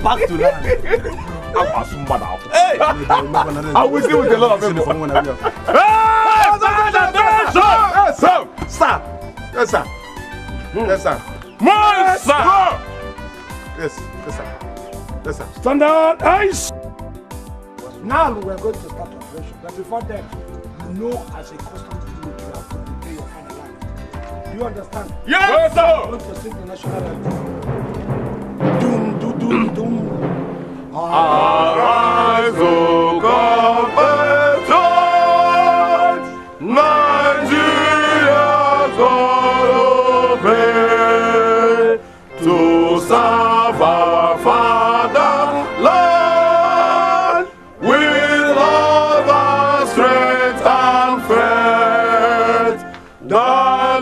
Back to land. Hey! I will deal with a lot of people. Sir! Yes, sir. Yes, sir. Yes, sir! Yes, sir. Yes, sir. Standard ice! Now we are going to start operation. But before that, you know as a custom you have to prepare your fatherland. Do you understand? Yes, sir! I'm going to sing the national anthem. Doom, doom, doom, doom. Arise, O compatriot, Nigeria's God obey, to serve our fatherland with all the strength and faith. The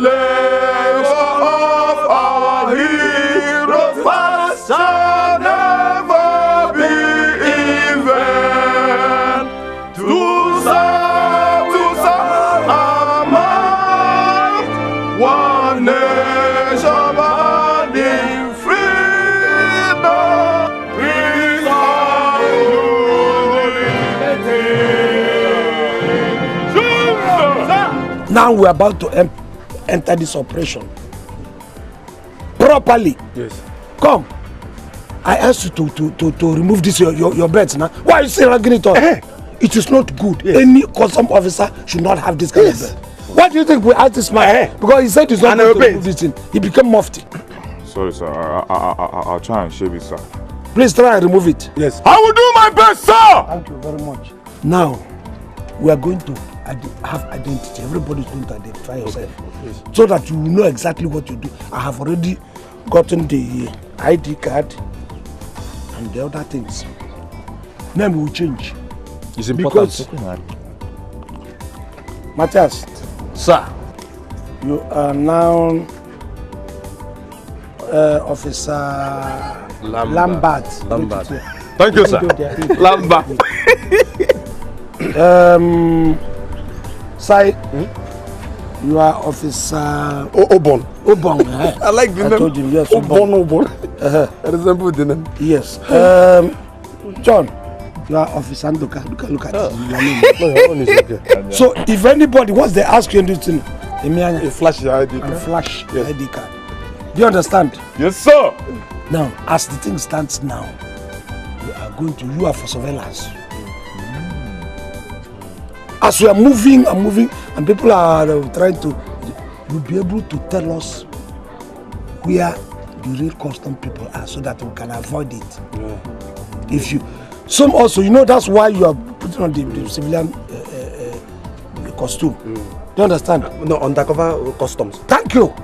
labor of our heroes past shall never be in vain. To serve our might, one nation and in freedom, peace and unity. Now we are about to enter this operation properly. Yes. Come. I asked you to remove this your beds now. Why are you still arguing it on? It is not good. Yes. Any custom officer should not have this kind of bed. What do you think we asked this man? Because he said he's not going to remove this thing. He became mufti. Sorry, sir. I'll try and shave it, sir. Please try and remove it. Yes. I will do my best, sir! Thank you very much. Now, we are going to have identity. Everybody's going to identify yourself. Yes. So that you will know exactly what you do. I have already gotten the ID card and the other things. Name will change. It's important. Because, Matthias, Sir. you are now Officer Lambert. Thank you, sir. Lambert. Sai, you are Officer Obon. Obon. I like the name. I told you, yes. Obon. I resemble the name. Yes. John, you are Officer Ndoka. Look at your name. No, your own is okay. So, if anybody, once they ask you anything, You flash your ID. and flash Yes. the ID card. Do you understand? Yes, sir. Now, as the thing stands now, you are for surveillance. As we are moving and moving, and people are trying to, you'll be able to tell us where the real custom people are so that we can avoid it. Yeah. If you, some also, you know, that's why you are putting on the civilian costume. Do you understand? No, undercover customs. Thank you.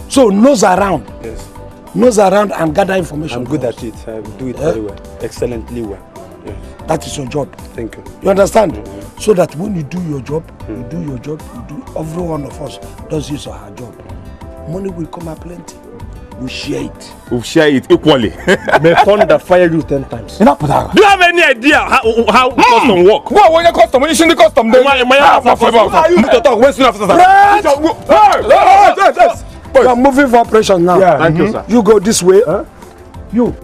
So, nose around. Yes. Nose around and gather information. I'm good at it. I do it very well. Excellently well. Yes. That is your job. Thank you. You understand? So that when you do your job, you do every one of us does his or her job. Money will come up plenty. We share it. We'll share it equally. May thunder fire you 10 times. Do you have any idea how custom work? Well, when you custom, when you see the custom, then You need to talk. When soon after Yes. You are moving for operation now. Yeah. Thank you, sir. You go this way. You.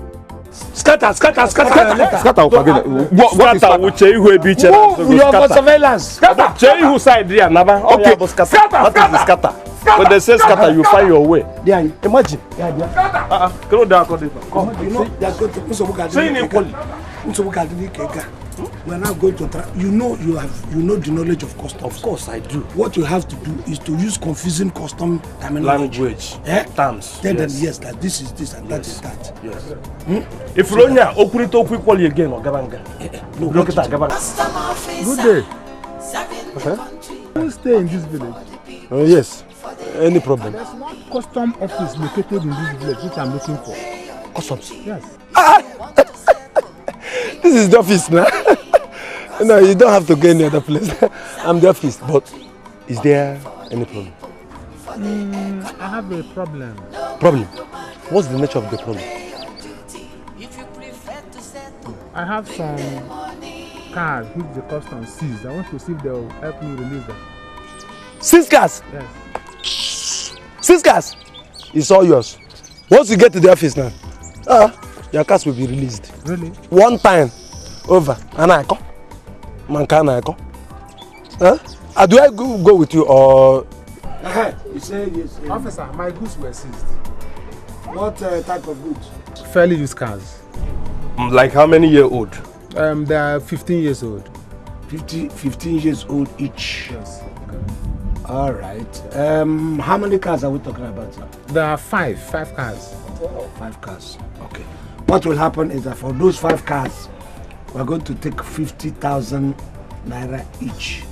Scatter. Scatter. What Scatter. Which you will be Move your for surveillance. Check who side there, Nava. Okay. Scatter. What is the scatter? When they say scatter, you find your way. There. Imagine. Go down. Come. You know they are going to we are now going to try. You know the knowledge of custom. Of course I do. What you have to do is to use confusing custom terminology. Language. Terms. Tell them Yes. yes that this is this and that is that. Yes. If you don't know, open it equally again or Gabanga. No, Look at that, Gabanga. Good day. You stay in this village? Yes. Any problem? There's one custom office located in this village which I'm looking for. Customs. Yes. This is the office now. No, you don't have to go any other place. I'm the office, but is there any problem? I have a problem. Problem? What's the nature of the problem? I have some cars which the custom seized. I want to see if they'll help me release them. 6 cars? Yes. 6 cars? It's all yours. Once you get to the office now. your cars will be released. Really? One time, over. And I come. Man can I come? Huh? Do I go with you or? You say yes. Officer, my goods were seized. What type of goods? Fairly used cars. Like how many year old? They are 15 years old. 15 years old each. Yes. All right. How many cars are we talking about, sir? There are five cars. 5 cars. Okay. What will happen is that for those 5 cars, we're going to take 50,000 naira each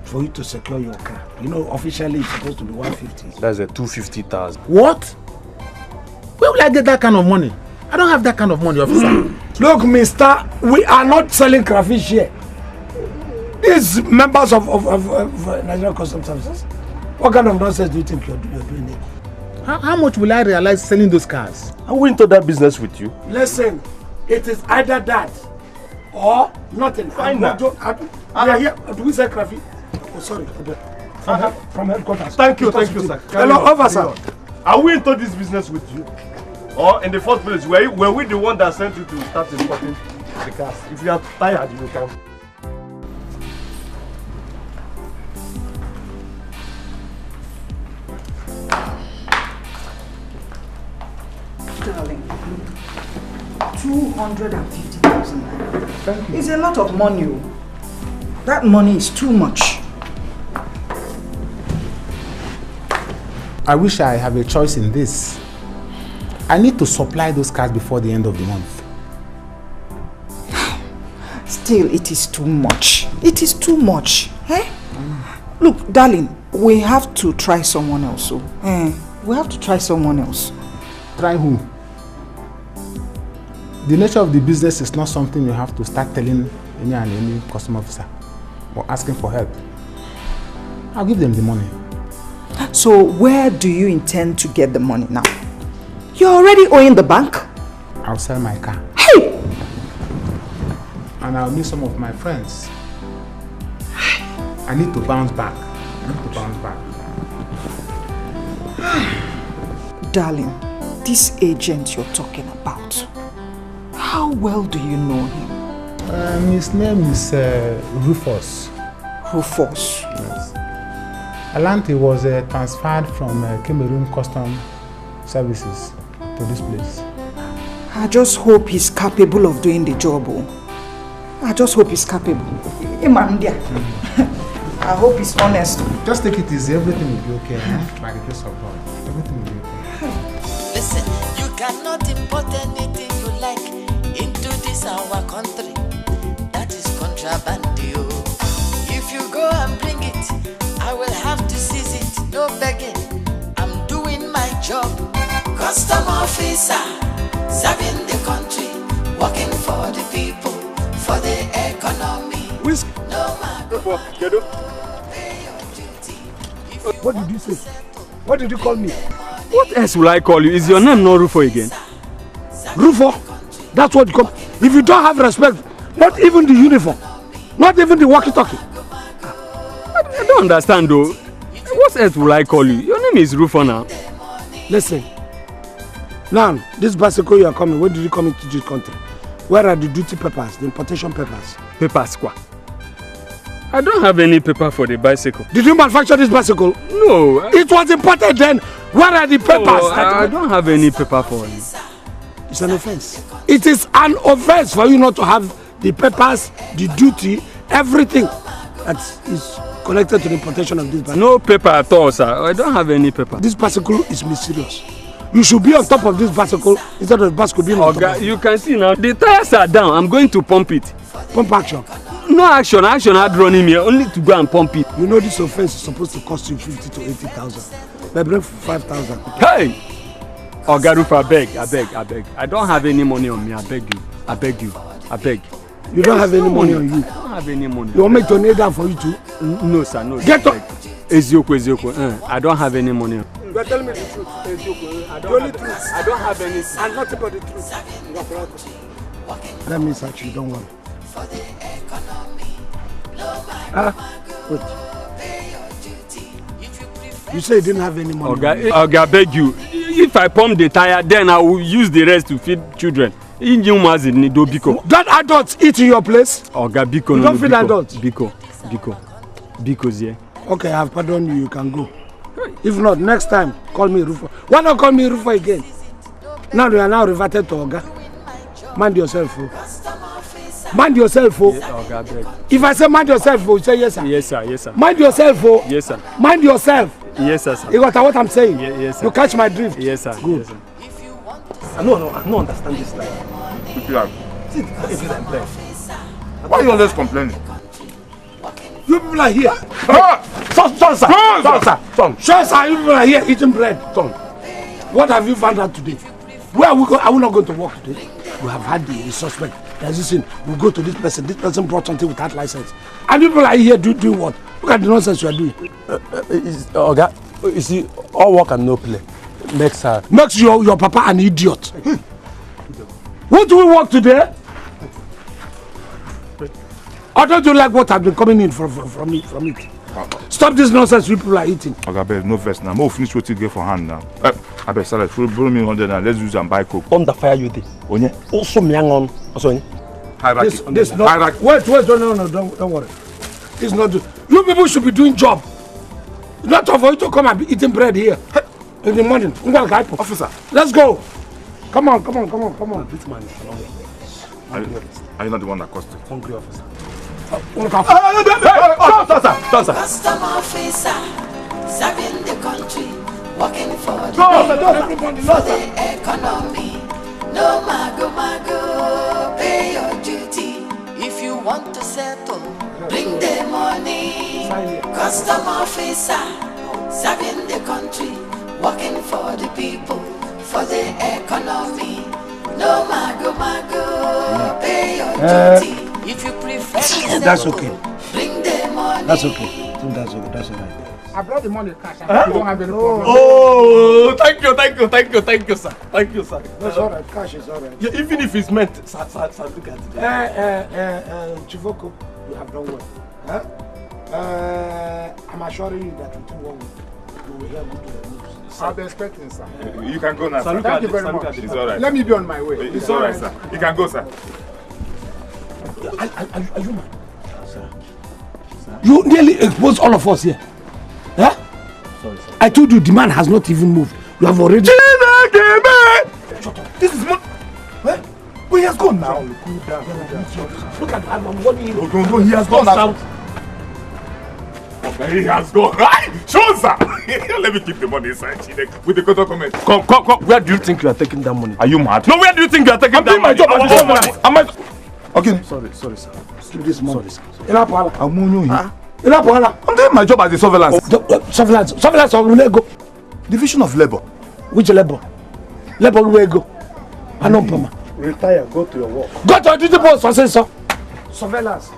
for you to secure your car. You know, officially it's supposed to be 150. That's a 250,000. What? Where will I get that kind of money? I don't have that kind of money, officer. Look, mister, we are not selling crayfish here. These members of Nigerian Customs Services, what kind of nonsense do you think you're doing here? How much will I realize selling those cars? I went into that business with you. Listen, it is either that or nothing. Fine. We are here. Do we sell crayfish? Oh, sorry. From headquarters. Thank you, sir. Hello, officer. Are we into this business with you? Or in the first place, were we the one that sent you to start importing the cars? If you are tired, you can. Darling, 250,000 naira. It's a lot of money. That money is too much. I wish I have a choice in this. I need to supply those cars before the end of the month. Still, it is too much. It is too much. Eh? Look, darling, we have to try someone else. We have to try someone else. Try who? The nature of the business is not something you have to start telling any customer officer or asking for help. I'll give them the money. So where do you intend to get the money now? You're already owing the bank. I'll sell my car. Hey! And I'll meet some of my friends. I need to bounce back. Darling, this agent you're talking about, how well do you know him? His name is Rufus. Rufus? Yes. I learned he was transferred from Cameroon Custom Services to this place. I just hope he's capable of doing the job. I just hope he's capable. I hope he's honest. Just take it easy, everything will be okay. By the grace of God, everything will be okay. Listen, you cannot import anything you like into this our country. That is contraband. If you go and bring it, I will have to seize it. No begging. I'm doing my job. Custom officer, serving the country, working for the people, for the economy. No matter what did you say? What did you call me? What else will I call you? Is your name not Rufo again? Rufo? That's what you call. If you don't have respect, not even the uniform, not even the walkie-talkie. I don't understand though. What else will I call you? Your name is Rufo now. Listen. Now, this bicycle you are coming, when did you come into this country? Where are the duty papers, the importation papers? Papers, quoi? I don't have any paper for the bicycle. Did you manufacture this bicycle? No. It was imported then. Where are the papers? No, I don't have any paper for it. It's an offense. It is an offense for you not to have the papers, the duty, everything that is connected to the importation of this bicycle. No paper at all, sir. I don't have any paper. This bicycle is mysterious. You should be on top of this bicycle instead of the bicycle being on top of it. You can see now, the tires are down. I'm going to pump it. Pump action. No action. Action had run him here, only to go and pump it. You know this offense is supposed to cost you 50 to 80,000. But bring 5,000. Hey! Ogarufa, I beg. I don't have any money on me. I beg you. You don't have any money on you? I don't have any money. You want me to kneel down for you too? No, sir. No. Get up! Ezioku. I don't have any money. You are telling me the truth. The only truth. I don't have anything. And nothing but the truth. Let me search you, don't worry. Wait. You say you didn't have any money. Oga, beg you. If I pump the tire, then I will use the rest to feed children. Don't adults eat in your place? Oga, Biko. You don't feed adults? Biko's here. Okay, I've pardoned you. You can go. If not, next time, call me Rufo. Why not call me Rufo again? Now you are now reverted to Oga. Mind yourself, oh. Mind yourself, oh. Oga, beg. If I say mind yourself, oh, you say yes, sir. Yes, sir. Yes, sir. Mind yourself, oh. Yes, sir. Mind yourself. Yes, sir. You got what I'm saying? Yes, sir. You catch my drift? Yes, sir. Good. Yes, sir. I don't understand this life. See, if you play. Why are you always complaining? You people are here. Son, sir. Sure, sir, you people are here eating bread. Son, what have you found out today? Where are we going? Are we not going to work today? We have had the suspect. There's this thing. We go to this person. This person brought something without license. And people are here doing what? Look at the nonsense you are doing. Oga, you see, all work and no play makes your papa an idiot. Won't we work today? Or don't you like what has been coming in from it? Stop this nonsense people are eating. Okay, I beg, no first now. More finish what you get for hand now. I beg, Salah, borrow me 100 now. Let's use and buy coke. On the fire you did. Onye. Also me hang on. Also. Hierarchy. This not. Hierarchy. Wait, no, don't worry. It's not. You people should be doing job. It's not time for you to come and be eating bread here in the morning. Officer, let's go. Come on. This man is wrong. Are you not the one that caused it? Hungry officer. Custom officer, serving the country, working for the economy. No mago, pay your duty. If you want to settle, bring the money. Custom officer, serving the country, working for the people, for the economy. No mago, pay your duty. If you prefer to settle, that's okay. Bring the money. That's okay. That's all right. I brought the money cash. I don't have any problem. Oh, thank you, sir. Thank you, sir. That's all right. Cash is all right. Yeah, even if it's meant, sir, look at it. Chivoko, you have done well. I'm assuring you that within 1 week, you will hear good news. I'll be expecting, sir. You can go now, sir. Thank you very much. It's all right. Let me be on my way. It's all right, sir. You can go, sir. Are you mad? Sir. You nearly exposed all of us here. Huh? Sorry, sir. I told you the man has not even moved. You have already... Shut up. This is what... He has gone now. Cool down. Look at I'm warning you. No, he has gone now. He has gone. Sure, sir. Let me keep the money inside with the document. Come. Where do you think you are taking that money? Are you mad? No, where do you think you are taking that money? I'm doing my job as a okay. Sorry, sir. Keep this money. Sorry, sir. I'm doing my job as a surveillance. Surveillance or will go? Division of labor. Which labor? Labor will go. I know, Pama. Retire, go to your work. Go to the post for sir. Surveillance.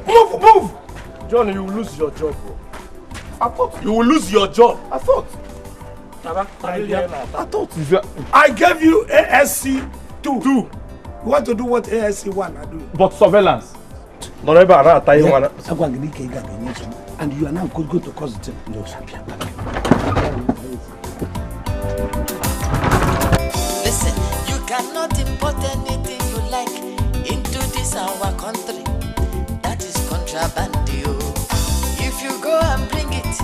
Move. John, you will lose your job, bro. I thought you will lose your job. I thought I gave you ASC 2. You want to do what ASC 1 are doing? But surveillance. And you are now going to cause it. Listen, you cannot import anything you like into this our country. That is contraband. If you go and bring it,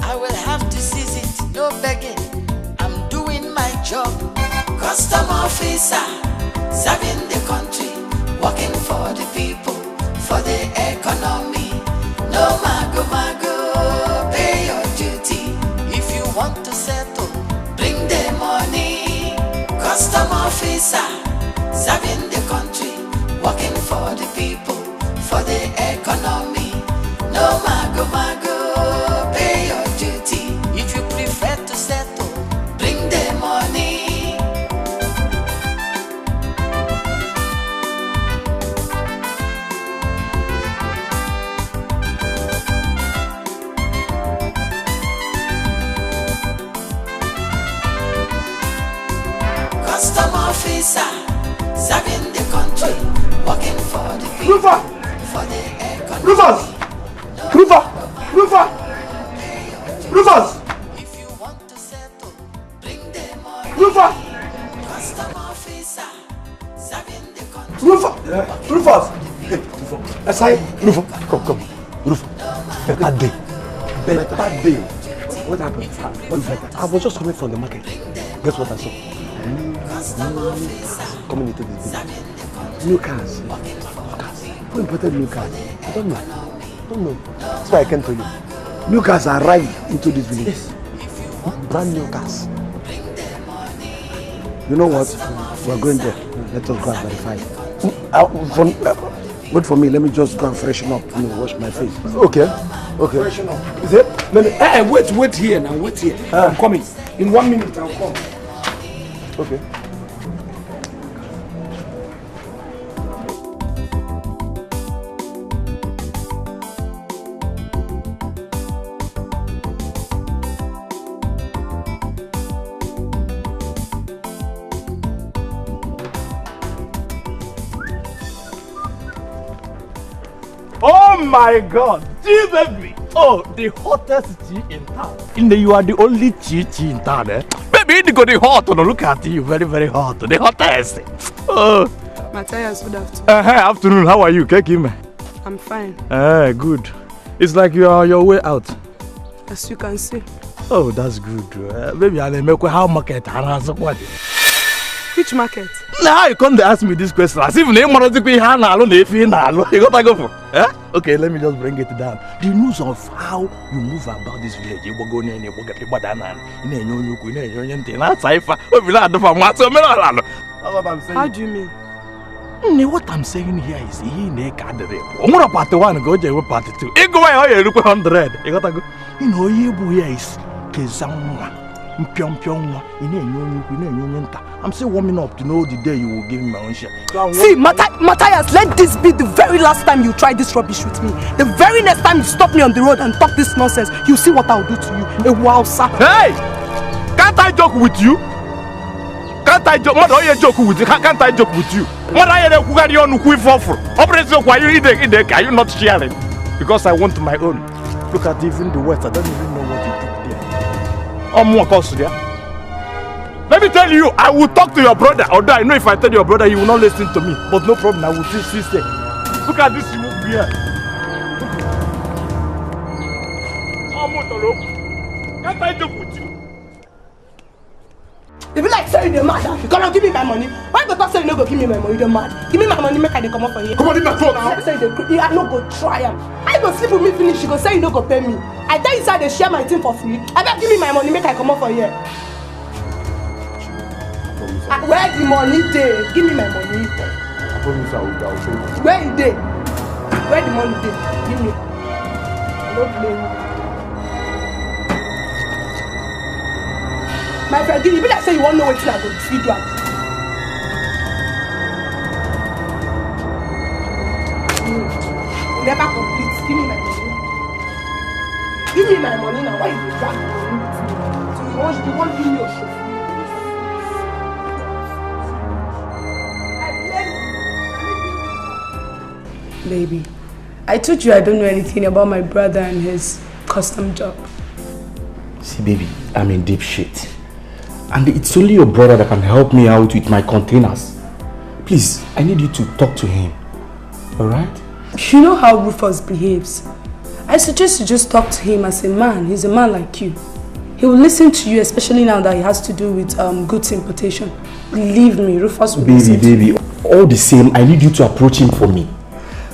I will have to seize it. No begging. I'm doing my job. Custom officer, serving the country, working for the people, for the economy. No mago, pay your duty. If you want to settle, bring the money. Custom officer, serving the country, working for the people, for the economy. No mago, pay your duty. If you prefer to settle, bring the money. Custom officer, serving the country, working for the people, for the economy. Rufus! If you want to settle, Rufus! Rufus! Rufus! Hey, Rufus. Asai. Rufus, come. Rufus. Better day. What happened? I was just coming from the market. Guess what I saw? Coming into this village. New cars. Who imported new cars? I don't know. That's why I came to you. New cars arrived into this village. Yes. Brand new cars. You know what? We're going there. Let us go and verify. Wait for me. Let me just go and freshen up and wash my face. Okay. Freshen up. Is it? Wait here now. Wait here. I'm coming. In 1 minute, I'll come. Okay. Oh my God, tea baby! Oh, the hottest tea in town. You are the only tea in town, eh? Baby, it's the hot. Look at you, very, very hot. The hottest. Oh. Matthias, good afternoon. Afternoon. How are you, Kekime? I'm fine. Good. It's like you are on your way out. As you can see. Oh, that's good. Baby, I'll make how market. Which market? Now you come to ask me this question as if you got to go for. Okay, let me just bring it down. The news of how you move about this village. How do you mean? What I'm saying here is he make a dream. Part 1 go to part 2. You go away, you look 100. You got to go. You know, you is Kezama. I'm still warming up to know the day you will give me my own share. See, Matthias, let this be the very last time you try this rubbish with me. The very next time you stop me on the road and talk this nonsense, you see what I'll do to you. A wow, sir. Hey! Can't I joke with you? Can't I joke? What are you joking with you? Can't I joke with you? What are you doing? Are you not sharing? Because I want my own. Look at even the words. I don't even know what you did there. Let me tell you, I will talk to your brother. Although I know if I tell your brother, he will not listen to me. But no problem, I will still say. Look at this here. Can't I joke with you? If you like saying you're mad, you cannot give me my money. Why the person you no go give me my money? You're mad. Give me my money, make I come up for you. Come on, in my phone now. Say you I no go try am. I go sleep with me finish. You go say you no go pay me. I tell you say they share my thing for free. I better give me my money, make I come up for you. Where the money dey? Give me my money. I promise I will show you. Where it dey? Where the money dey? Give me. I don't blame you. My friend, you be like say you won't know what I go feed you. Never complete. Give me my money. Give me my money now. Why you drag the money with me? So you want give me your show. Baby, I told you I don't know anything about my brother and his custom job. See, baby, I'm in deep shit. And it's only your brother that can help me out with my containers. Please, I need you to talk to him. Alright? You know how Rufus behaves. I suggest you just talk to him as a man. He's a man like you. He will listen to you, especially now that he has to do with goods importation. Believe me, Rufus will listen to you. Baby, all the same, I need you to approach him for me.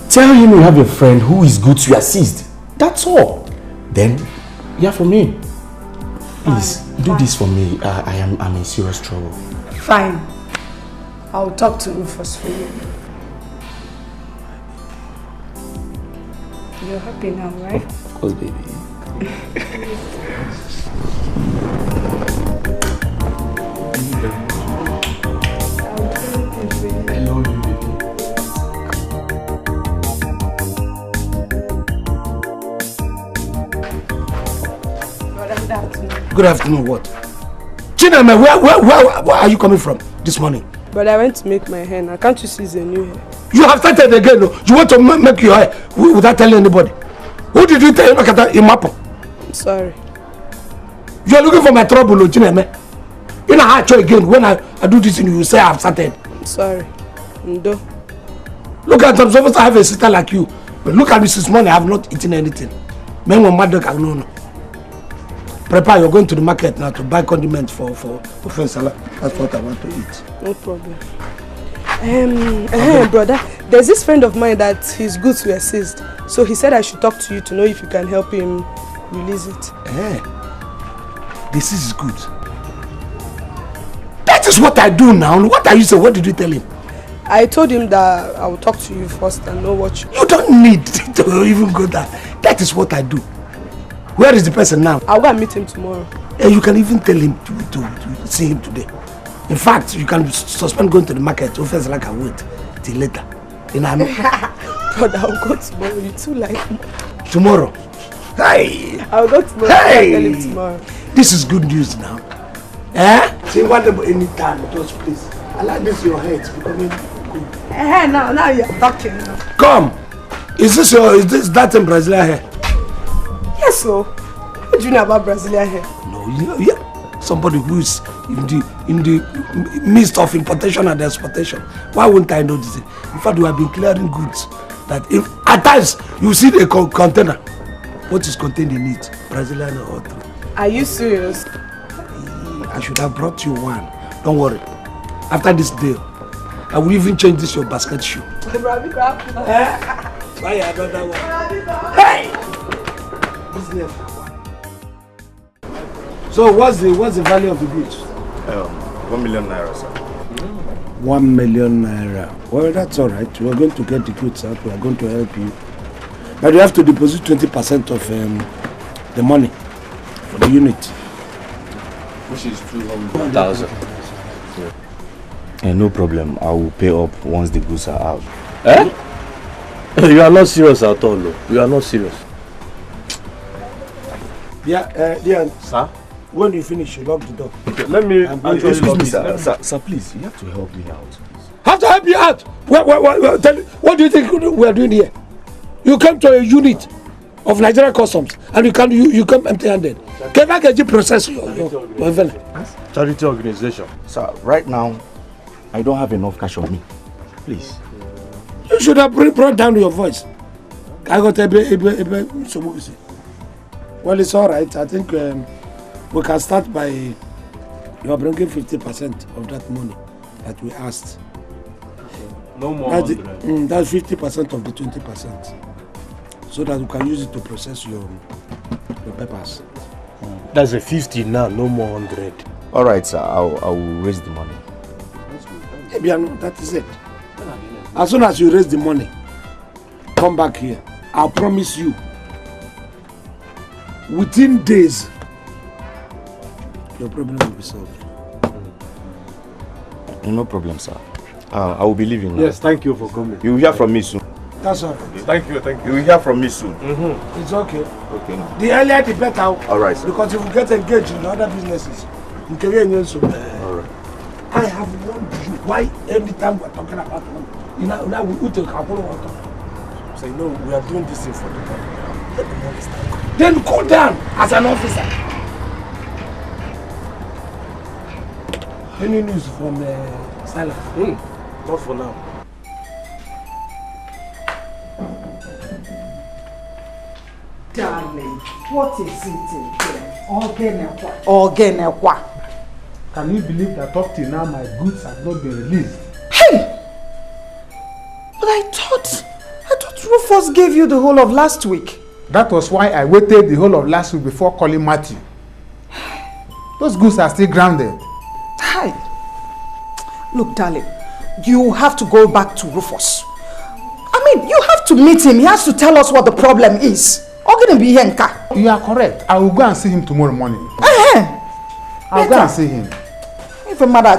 Tell him you have a friend who is good to assist. That's all. Then, yeah, for me. Please, do this for me. I'm in serious trouble. Fine. I'll talk to Rufus for you. You're happy now, right? Of course, baby. I love you, baby. Good afternoon, what? Chineme, where are you coming from this morning? But I went to make my hair now. Can't you see it's a new hair? You have started again, no? You want to make your hair without telling anybody. Who did you tell you in Mapo? I'm sorry. You are looking for my trouble, no, Chineme. In a hard again, when I do this and you will say I've started. I'm sorry. Ndo. Look at some of us, I have a sister like you. But look at me since morning, I have not eaten anything. Men when mother can know. Prepare, you're going to the market now to buy condiments for salad. That's what I want to eat. No problem. Brother, there's this friend of mine that his goods were seized. So he said I should talk to you to know if you can help him release it. This is good. That is what I do now. What are you saying? What did you tell him? I told him that I will talk to you first and know what you don't need to even go there. That is what I do. Where is the person now? I'll go and meet him tomorrow. You can even tell him to see him today. In fact, you can suspend going to the market. Offers like I wait till later. Brother, I'll go tomorrow. You too like me. Tomorrow? Hey! I'll go tomorrow. Hey! I'll tell him tomorrow. This is good news now. Say whatever anytime, just please. I like this your head becoming good. Now you're talking. Come! Is that in Brazilian hair? Yes, so. What do you know about Brazilian hair? No, yeah. Somebody who is in the midst of importation and exportation. Why wouldn't I know this? In fact, we have been clearing goods. That if at times you see the container, what is contained in it? Brazilian or true? Are you serious? I should have brought you one. Don't worry. After this deal, I will even change this your basket shoe. Try another one. Hey! Business. So what's the value of the goods? 1 million naira, sir. 1 million naira. Well, that's all right. We are going to get the goods out. We are going to help you. But you have to deposit 20% of the money for the unit. Which is 200,000. No problem. I will pay up once the goods are out. You are not serious at all. You are not serious. Yeah, sir. When you finish, you lock the door. Okay, let me. Excuse me, sir. Please, you have to help me out. Please. Have to help you out. What do you think we are doing here? You come to a unit of Nigerian customs and you come empty-handed. Can I get you process your event? Charity organization. Sir, right now, I don't have enough cash on me. Please. You should have brought down your voice. I got well, it's all right. I think we can start by you are bringing 50% of that money that we asked. No more. That's 50% of the 20%, so that we can use it to process your papers. That's a 50 now. No more 100. All right, sir. I will raise the money. That is it. As soon as you raise the money, come back here. I promise you, within days, your problem will be solved. No problem, sir. I will be leaving now. Yes, thank you for coming. You will hear from me soon. That's all. Thank you. You will hear from me soon. It's okay. Okay. The earlier the better. All right, sir. Because if you get engaged in other businesses, you can get all right. I have warned you. Why anytime we're talking about money, now we take a couple of water. So we are doing this thing for the money. Let the money start. Then go down as an officer. Any news from Salah? Not for now. Darling, what is it again? Ogenekwa. Can you believe that up till now my goods have not been released? Hey! But I thought Rufus gave you the whole of last week. That was why I waited the whole of last week before calling Matthew. Those goods are still grounded. Hi. Look, darling, you have to go back to Rufus. I mean, you have to meet him. He has to tell us what the problem is. You are correct. I will go and see him tomorrow morning. I'll go and see him. If a mother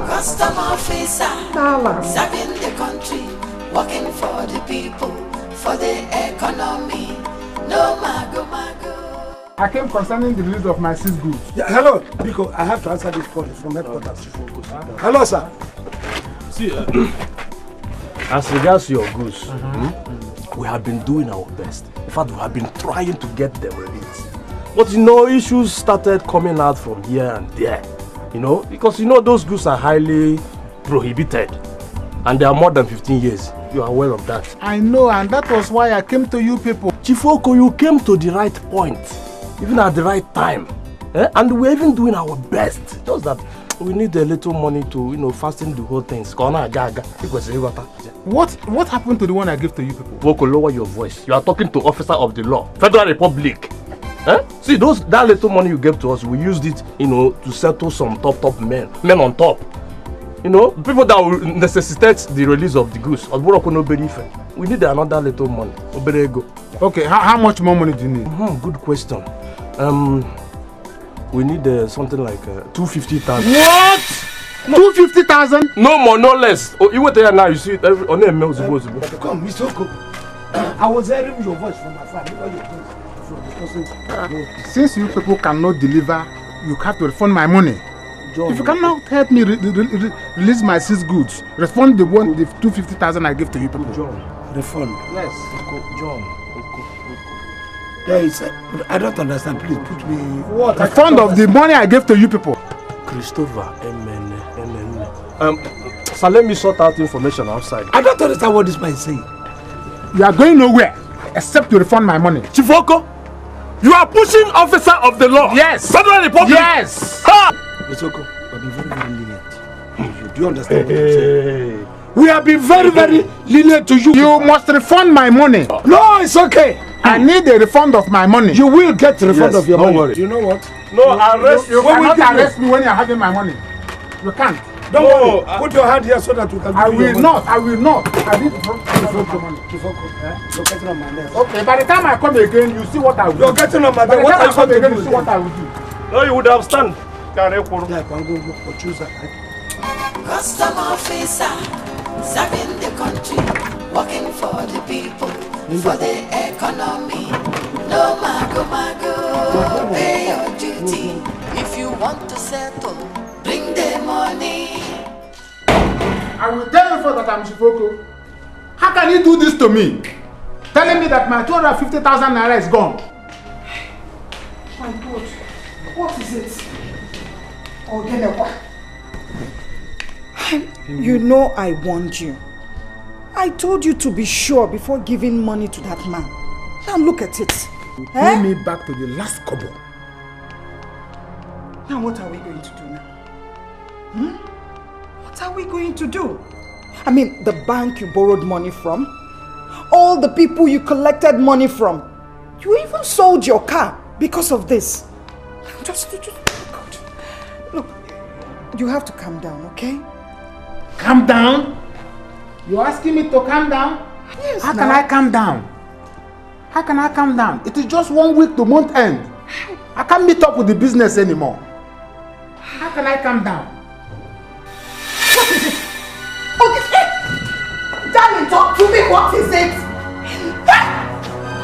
Customer officer, serving the country, working for the people, for the economy. No mago. I came concerning the release of my seized goods. Yeah, hello, Biko. I have to answer this call from headquarters. Hello, sir. See, as regards to your goods, we have been doing our best. In fact, we have been trying to get them released. But issues started coming out from here and there. You know, because you know those goods are highly prohibited. And they are more than 15 years. You are aware of that. I know, and that was why I came to you people. Chief Oko, you came to the right point. Even at the right time. And we're even doing our best. Just that we need a little money to, you know, fasten the whole thing. What happened to the one I gave to you people? Oko, lower your voice. You are talking to officer of the law. Federal Republic. See, that little money you gave to us, we used it, you know, to settle some top men on top. You know, people that will necessitate the release of the goods. We need another little money. Okay, how much more money do you need? Good question. We need something like 250,000. What? 250,000? No more, no less. Oh, you wait there now. You see it on the mail. Come, Mr. Oko. I was hearing your voice from afar. Since you people cannot deliver, you have to refund my money. John, if you cannot help me release my seized goods, refund the 250,000 I gave to you people. John, refund? Yes. John. I don't understand. Please put me. What? Refund of the money I gave to you people. Christopher, so let me sort out information outside. I don't understand what this man is saying. You are going nowhere except to refund my money. Chief Oko, you are pushing officer of the law. Yes. Federal Republic. Yes. Mr. Oko, I'll be very, very lenient. Do you understand what I'm saying? We have been very, very lenient to you. You must refund my money. No, it's okay. I need a refund of my money. You will get a refund of your money. Worry. Do you know what? No, arrest you. You cannot arrest me when you are having my money. You can't. Don't worry. Put your hand here so that you can. I will not. I will not. I need to refund the money. You're getting on my nerves. Okay, by the time I come again, you see what I will do. You're getting on my nerves. What I come again, you see what I will do. No, you would have stand. Custom officer, serving the country, working for the people, for the economy. No mago, pay your duty. If you want to settle, bring the money. I will tell you for that I'm Shifoko. How can you do this to me? Telling me that my 250,000 naira is gone. My God, what is it? You know I warned you. I told you to be sure before giving money to that man. Now look at it. You pay me back to the last kobo. Now what are we going to do now? What are we going to do? I mean, the bank you borrowed money from, all the people you collected money from, you even sold your car because of this. Just God. Look, you have to calm down, okay? Calm down? You're asking me to calm down? Yes. How can I calm down? How can I calm down? It is just 1 week to month end. I can't meet up with the business anymore. How can I calm down? What is it? Okay. Darling, talk to me. What is it?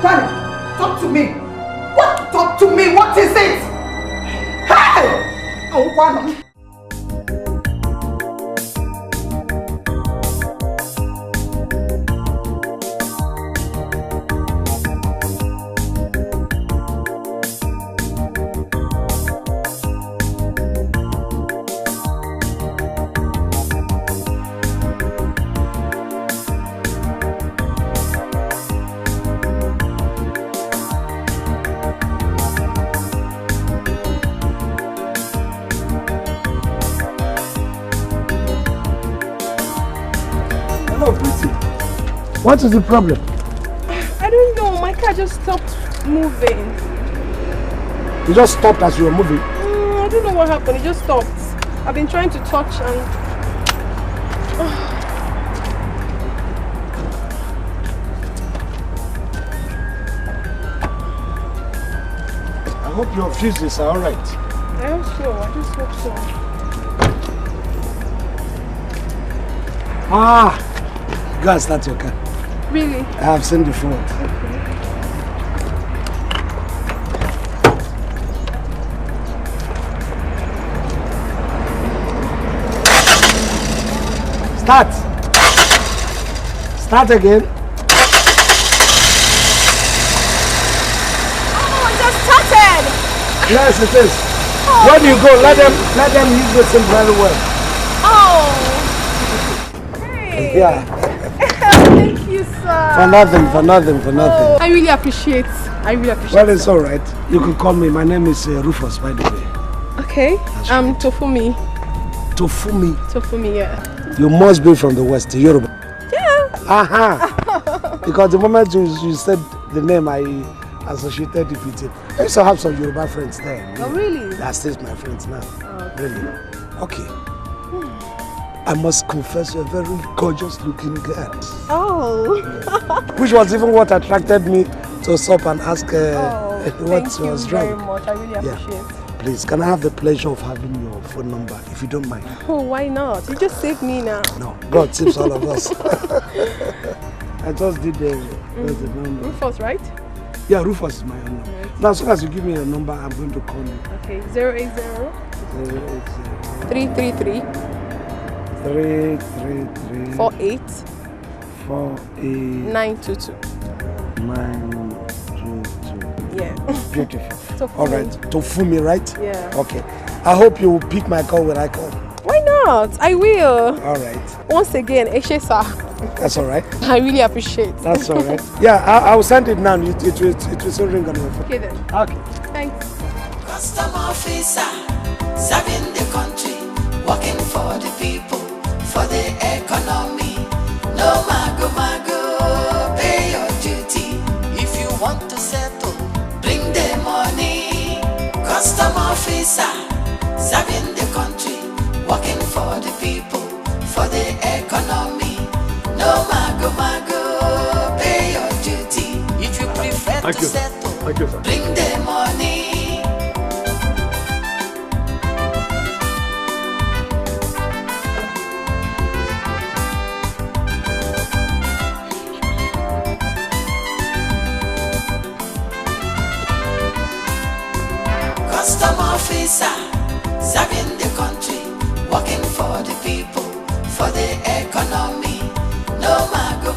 Darling, talk to me. What? Talk to me. What is it? Hey! Oh, one. What is the problem? I don't know. My car just stopped moving. You just stopped as you were moving? I don't know what happened. It just stopped. I've been trying to touch and... I hope your fuses are alright. I hope so. I just hope so. Go and start your car. Really? I have seen the phone. Okay. Start. Start again. Oh, it just started. Yes, it is. Oh, When you go, let them use this thing very well. Oh. Hey. Yeah. Thank you, sir. For nothing. Oh, I really appreciate. Well, it's all right. You can call me. My name is Rufus, by the way. Okay. Tofumi. Tofumi, yeah. You must be from the West, Yoruba. Yeah. Aha. Because the moment you said the name, I associated it with it. I used to have some Yoruba friends there. Oh, really? That's still my friends now. Oh, really? Okay. I must confess, you're a very gorgeous looking girl. Oh. Which was even what attracted me to stop and ask what was wrong. Thank you very much. I really appreciate it. Please, can I have the pleasure of having your phone number, if you don't mind? Oh, why not? You just saved me now. No, God saves all of us. I just did the number. Rufus, right? Yeah, Rufus is my own number. Right. Now, as soon as you give me a number, I'm going to call you. Okay, 080 333 333 48 922. 922. Yeah. Beautiful. All right. Tofumi, right? Yeah. Okay. I hope you will pick my call when I call. Why not? I will. All right. Once again, Eshe sir. That's all right. I really appreciate. That's all right. Yeah, I will send it now. It will still ring on your phone. Okay then. Okay. Thanks. Custom officer, serving the country, working for the people, for the economy. No mago, pay your duty. If you want to settle, bring the money. Custom officer, serving the country, working for the people, for the economy. No mago, pay your duty. If you prefer to settle, bring the money. Custom officer, serving the country, working for the people, for the economy. No mago.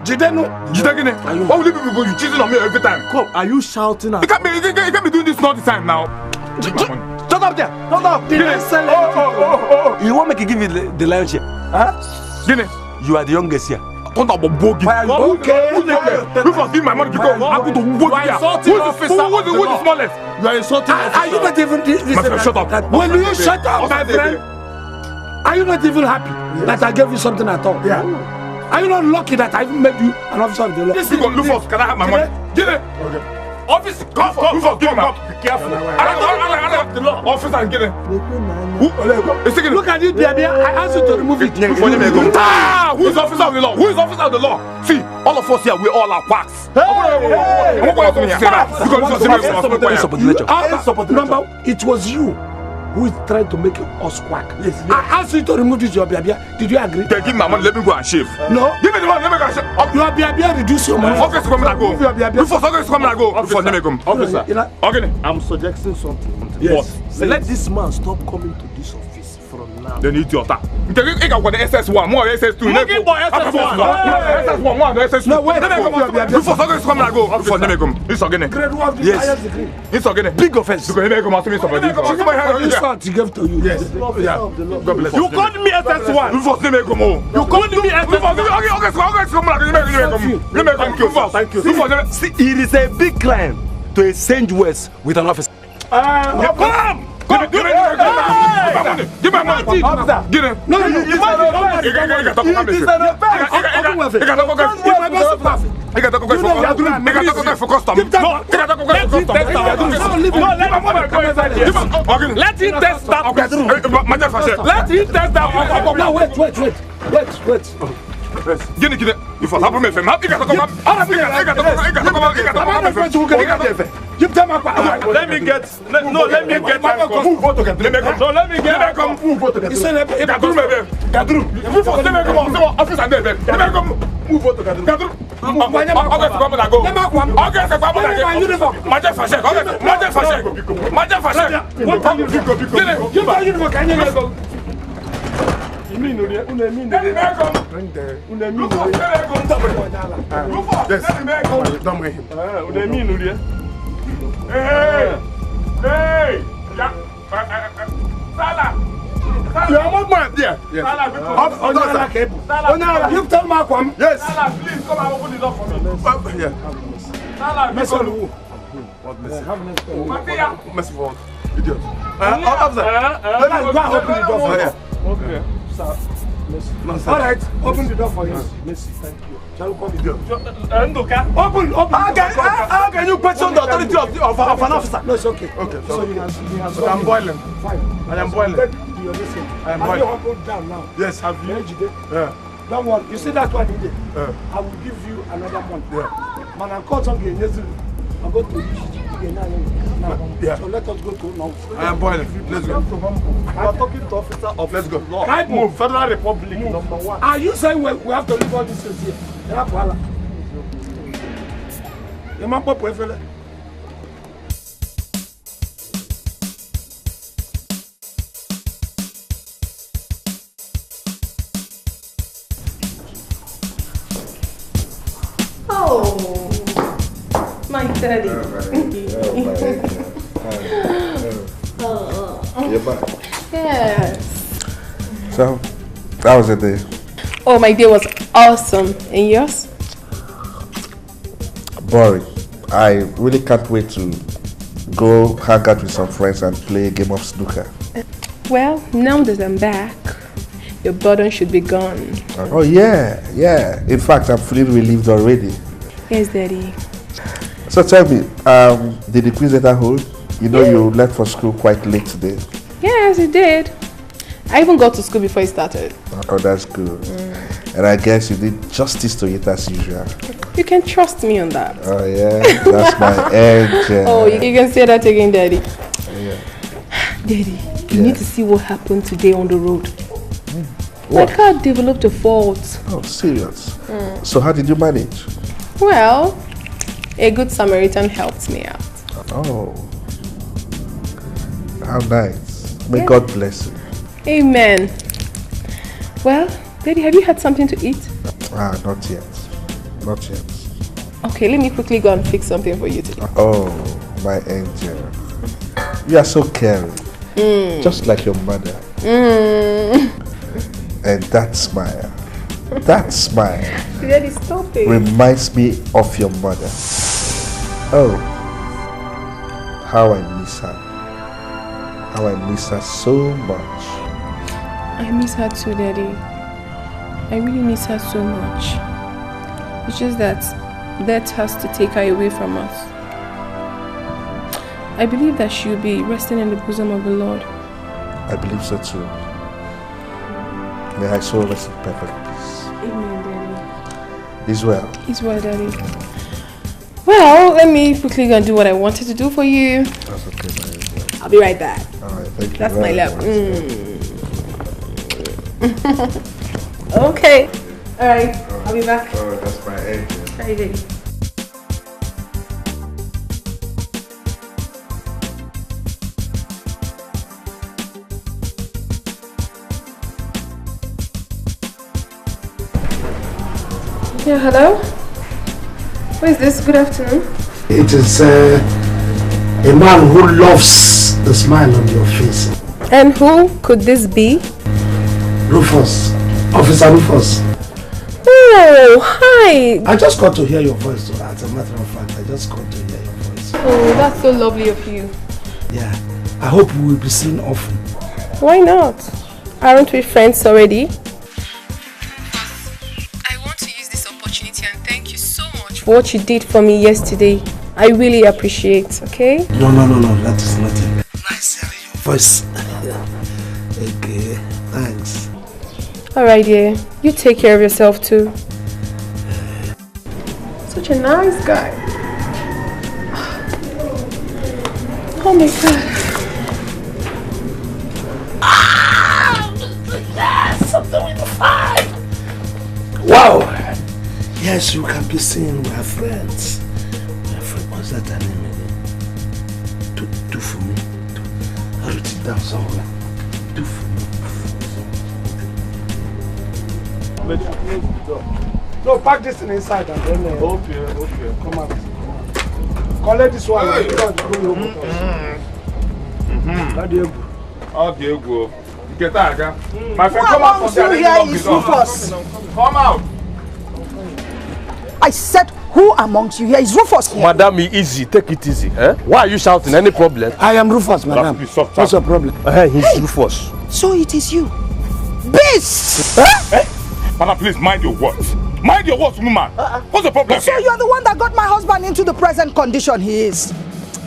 Jidenu. Why will you people go? You cheating on me every time. Come, are you shouting at? You can't be doing this all the time now. Shut up there! Shut up! You want me to give you the lion's share? Huh? You are the youngest here. Why are you stealing my money? Because I'm going to vote here. Who's the smallest? You are insulting officer. Are you not even my friend, shut up. When you shut up, my friend? Are you not even happy that I gave you something at all? Yeah. Are you not lucky that I even made you an officer of the law? This is going to look for. Can I have my money? Get it. Okay. Office, come, give me. Be careful. Officer, get it. Look at you, baby. I asked you to remove it. Who is officer of the law? Who is officer of the law? See, all of us here, we all are quacks. Number, it was you who is trying to make us quack. Yes. I asked you to remove this your biabia. Did you agree? Then give me my money, let me go and shave. No. Give me the money, let me go and shave. Your biabia reduce your money. Okay, come and go. Before come and go. Before let me come. Officer, okay. I'm suggesting something. Yes. Let this man stop coming to this office from now. Then you idiot. You got the SS1, more SS2. SS1, more SS2. No, wait. Before come and go. Before let me come. It's again. Yes. It's again. Big offense. Because let me come and somebody. He gave to you. Yes. God bless you. You called me SS1. Before let me come. You called me SS1. Thank you. See, it is a big crime to exchange words with an officer. Come! Give me my money. Officer. Get it. No. Let him test that. No, wait. Get it. You for help me. Let me get. You tell Malcolm. Yes. Salah, please come and open the door for me. Yeah. Salah, Mercy on who? What mercy? Mercy for what? Idiot. Officer. Go and open the door for you. Okay. Sir. All right, open the door for you. Mercy, thank you. Shall we come? Idiot. Open. How can you question the authority of an officer? No, it's okay. Okay. So I'm boiling. Fine. I am boiling. I am boiling. Have you down now? Yes, have you? Yeah. Don't worry. You see that one in there? I will give you another one. Yeah. Man, I'm caught on the I'll go to you. Yeah. So let us go to now. I am boiling. Let's go. We are talking to officer of Let's go. law. Move. Federal Republic number 1. Are you saying we have to leave all this things here? You man pop fella. Oh, my daddy. You're back. Yes. So, how was the day? Oh, my day was awesome. And yours? Boring. I really can't wait to go hang out with some friends and play a game of snooker. Well, now that I'm back, your burden should be gone. Oh yeah. In fact, I'm fully relieved already. Yes, Daddy. So tell me, did the quiz letter hold? You know you left for school quite late today. Yes, it did. I even got to school before it started. Oh, that's good. And I guess you did justice to it as usual. You can trust me on that. Oh yeah, that's my angel. Oh, you can say that again, Daddy. Yeah. Daddy, you need to see what happened today on the road. What? My car developed a fault. Oh, serious? So how did you manage? Well, a good Samaritan helped me out. Oh, how nice. May God bless you. Amen. Well, Daddy, have you had something to eat? Not yet. Not yet. Okay, let me quickly go and fix something for you to eat. Oh, my angel. You are so caring. Just like your mother. And that smile. Daddy, stop it. Reminds me of your mother. Oh, how I miss her. How I miss her so much. I miss her too, Daddy. I really miss her so much. It's just that death has to take her away from us. I believe that she'll be resting in the bosom of the Lord. I believe so too. May I so rest in perfect peace. Amen, Daddy. Is well. It's well, Daddy. Well, let me quickly go and do what I wanted to do for you. That's okay, my angel. I'll be right back. Alright, thank you. That's my love. Much. Okay. Alright, I'll be back. Oh, that's my angel. Hi, Daddy. Yeah, hello? Who is this? Good afternoon. It is a man who loves the smile on your face. And who could this be? Rufus. Officer Rufus. Oh, hi. I just got to hear your voice, so as a matter of fact, I just got to hear your voice. Oh, that's so lovely of you. Yeah. I hope we will be seen often. Why not? Aren't we friends already? I want to use this opportunity and thank you so much for what you did for me yesterday. I really appreciate, okay? No, that is nothing. Nice hearing your voice. Okay, thanks. Alright, dear. You take care of yourself too. Such a nice guy. Oh my God. Something with the five. Wow. Yes, you can be seen. We are friends. What's that name again? Do for me. I wrote it down somewhere. Do for me. but you close the door. No, pack this thing inside and then Okay. come out. Collect this one. Hey. Okay, go. Get out, my friend, come out from there. Here is Rufus. Come out. I said, who amongst you here is Rufus here? Madam, easy. Take it easy. Eh? Why are you shouting? Any problem? I am Rufus, madam. What's your problem? He's Rufus. So it is you. Beast! Madam, please mind your words. Mind your words, woman. What's the problem? So you're the one that got my husband into the present condition he is.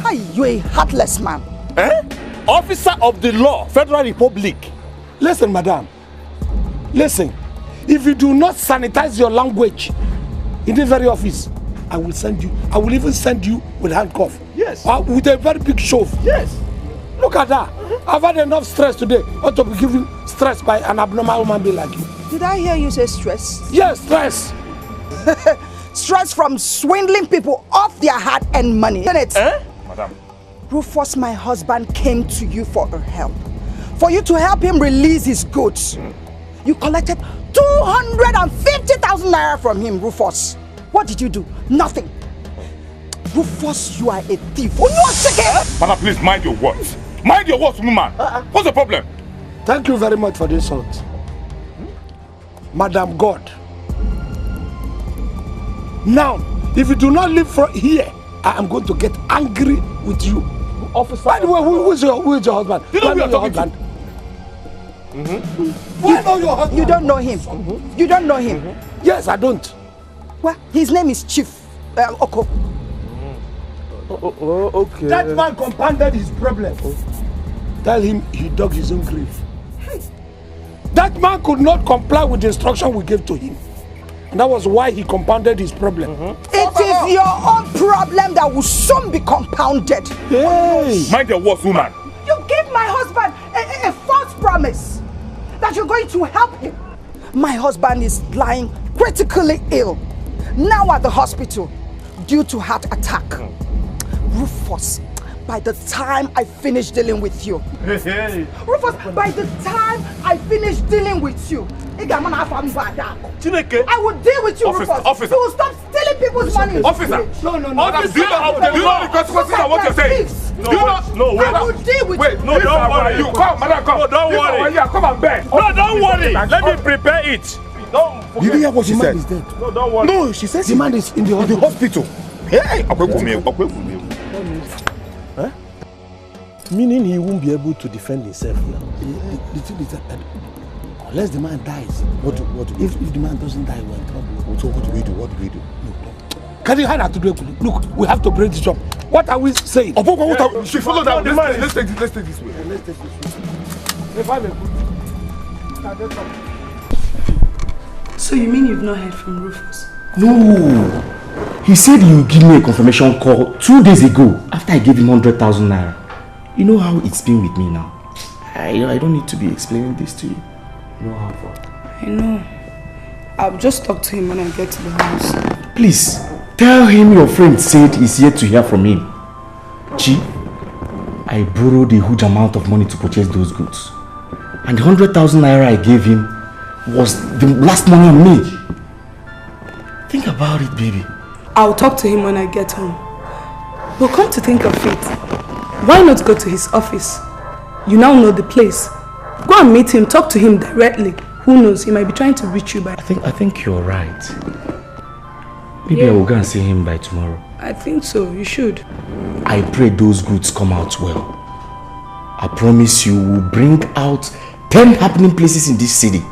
Hi, you're a heartless man. Officer of the law, Federal Republic. Listen, madam. Listen. If you do not sanitize your language in the very office, I will even send you with handcuff. Yes. With a very big shove. Yes. Look at that. I've had enough stress today. Not to be given stress by an abnormal human being like you. Did I hear you say stress? Yes, stress. Stress from swindling people off their hard-earned money, isn't it? Madam. Rufus, my husband, came to you for help. For you to help him release his goods. You collected 250,000 naira from him, Rufus. What did you do? Nothing. Rufus, you are a thief. Oh, you are sick. Madam, please mind your words. Mind your words, woman. What's the problem? Thank you very much for the insult. Madam God. Now, if you do not leave from here, I am going to get angry with you. Officer. By the way, who is your husband? You know who you are talking to? Your husband? You don't know him. You don't know him. Yes, I don't. Well, his name is Chief Oko. Okay. That man compounded his problem. Tell him he dug his own grave. That man could not comply with the instruction we gave to him. And that was why he compounded his problem. It is your own problem that will soon be compounded. Hey. Mind your words, woman. You give my husband a false promise that you're going to help him. My husband is lying critically ill, now at the hospital, due to heart attack. Rufus, by the time I finish dealing with you, Rufus, by the time I finish dealing with you, I will deal with you, Officer, Rufus. officer. You will stop stealing people's money. Officer. No. Madam, do you know the consequences of what you're saying? No, wait. I will deal with Wait, no, don't worry. You come, madam, come. No, don't worry. Come and beg. No, don't worry. Let me prepare it. Did you hear what she said? Is dead. No, don't worry. No, she says The man is in the hospital. Hey! Meaning he won't be able to defend himself now. The thing is that unless the man dies, if the man doesn't die, we're in trouble. So what do we do? What do we do? Can you hide that to do? Look, we have to break this up. What are we saying? She followed that. Let's take this way. Let's take this way. If I'm a good. So you mean you've not heard from Rufus? No. He said he would give me a confirmation call 2 days ago after I gave him 100,000 naira. You know how it's been with me now. I don't need to be explaining this to you. You know how far. I know. I'll just talk to him when I get to the house. Please, tell him your friend said he's yet to hear from him. Chi, I borrowed a huge amount of money to purchase those goods. And the 100,000 naira I gave him was the last money on me. Think about it, baby. I'll talk to him when I get home. But come to think of it, why not go to his office? You now know the place. Go and meet him, talk to him directly. Who knows, he might be trying to reach you by... I think you're right. Maybe I will go and see him by tomorrow. I think so, you should. I pray those goods come out well. I promise you we'll bring out 10 happening places in this city.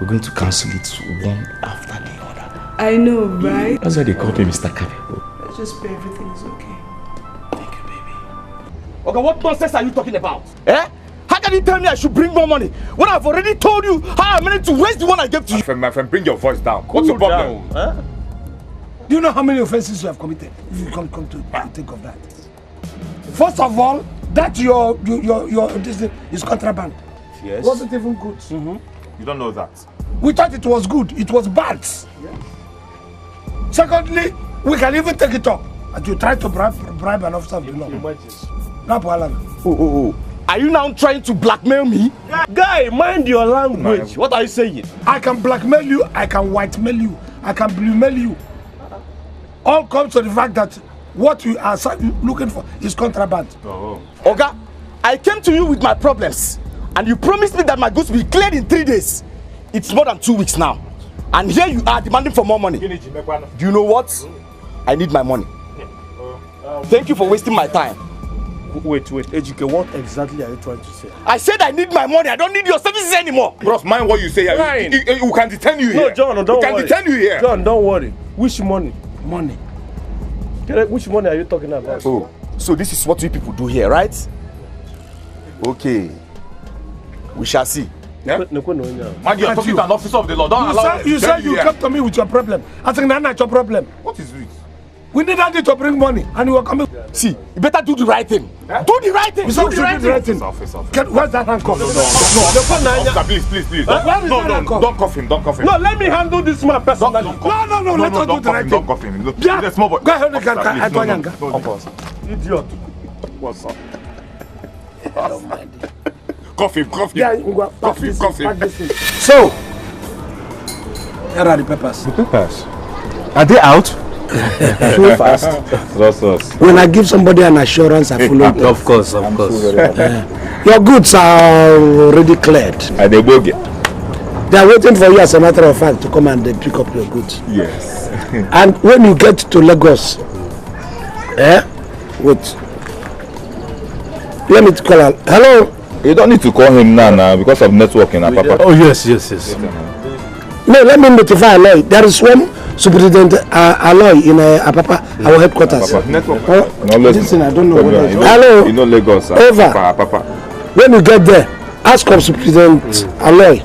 We're going to cancel it one after the other. I know, right? That's why they call me Mr. Kabe. Let's just pray everything is okay. Thank you, baby. Okay, what nonsense are you talking about? How can you tell me I should bring more money when I've already told you how I managed to waste the one I gave to you? My friend, bring your voice down. What's your problem? Do you know how many offenses you have committed? If you come to think of that. First of all, that your this is contraband. Yes. It wasn't even good. You don't know that. We thought it was good. It was bad. Yes. Secondly, we can even take it up. And you try to bribe an officer of the law. Are you now trying to blackmail me? Guy, mind your language. What are you saying? I can blackmail you, I can whitemail you, I can bluemail you. All comes to the fact that what you are looking for is contraband. Oga, I came to you with my problems and you promised me that my goods will be cleared in 3 days. It's more than 2 weeks now. And here you are demanding for more money. Do you know what? I need my money. Thank you for wasting my time. Wait, Ejike, what exactly are you trying to say? I said I need my money. I don't need your services anymore. Bros, mind what you say. We can detain you here. No, John, don't worry. We can detain you here. John, don't worry. Which money? Money. Which money are you talking about? Oh, so this is what we people do here, right? Okay. We shall see. Yeah? Man, you're talking to an officer of the law. Don't allow you said you come to me with your problem. I think that's your problem. What is it? We needed you to bring money and you were coming. See, you better do the right thing. Do the right thing. Do the right thing. Where's that handcuff? No. Please. Don't cuff him. No, let me handle this man personally. No, let us do the right thing. Don't cuff him. Yeah. Go ahead, Idiot. What's up? Cuff him. Yeah, cuff him. So, here are the papers. The papers? Are they out? Too fast. When I give somebody an assurance, I follow them. Of course. Your goods are already cleared. And they will get. They are waiting for you, as a matter of fact, to come and pick up your goods. Yes. And when you get to Lagos, wait. Let me call her. Hello. You don't need to call him now because of networking, Papa. Oh yes. No, let me notify Aloy. There is one Superintendent Aloy in Apapa, our headquarters. Listen, I don't know what that is. Hello. You know Lagos. Over. When you get there, ask of Superintendent Aloy.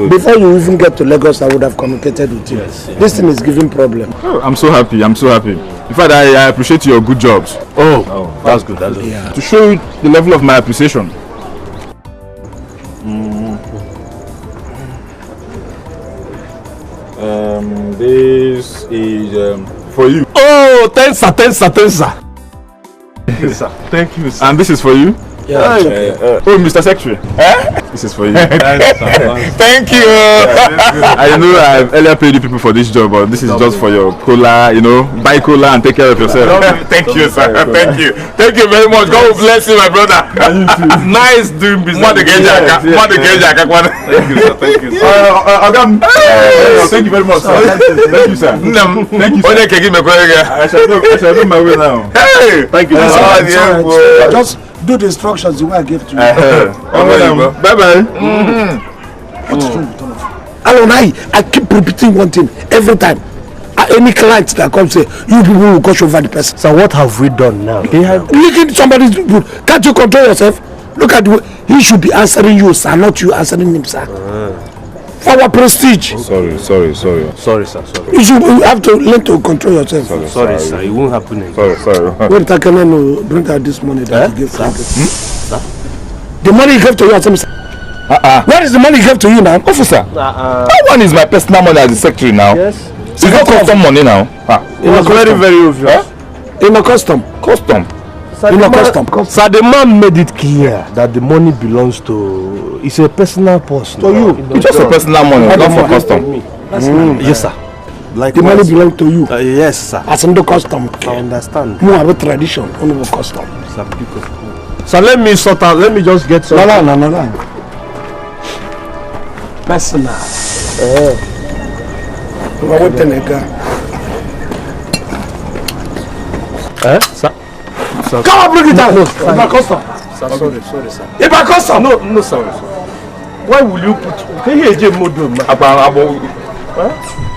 Before you even get to Lagos, I would have communicated with you. Yes. This thing is giving problem. Oh, I'm so happy. In fact, I appreciate your good jobs. Oh, that's good. Yeah. To show you the level of my appreciation. This is for you. Oh, thanks, sir. Thank you, sir. And this is for you. Yeah. Oh, Mr. Secretary. This is for you. Thank you. I know I've earlier paid you people for this job, but this is just for your cola, buy cola and take care of yourself. Thank you, sir. Thank you very much. God bless you, my brother. Nice doing business. Thank you, sir. Thank you, very much, sir. Thank you, sir. I shall do my way now. Hey, thank you. Just do the instructions the way I gave to you. Bye bye. What is wrong with all of you? Alonai, I keep repeating one thing every time. Any client that comes say, you people will gush over the person. So what have we done now? Look at somebody's good. Can't you control yourself? Look at the way he should be answering you, sir, not you answering him, sir. For our prestige. Sorry, sir. Sorry. You have to learn to control yourself. Sorry, sir. It won't happen again. Sorry. When Takenano bring out this money that he gave to you. The money he gave to you, I said, where is the money he gave to you now? Officer, that one is my personal money as the secretary now. Yes. It's not custom money now. It was very obvious. In a custom. Sir, the man made it clear that the money belongs to. It's a personal person. To you. It's just a personal money, not for custom. Yes, sir. Like the money belongs to you. Yes, sir. As in the custom. I understand. You have a tradition, only a custom. So let me sort out. Let me just get some. No. Personal. Sir? Come on, bring it down. No, it's my custom. Sorry, sir. It's my custom. No, sir. Why will you put?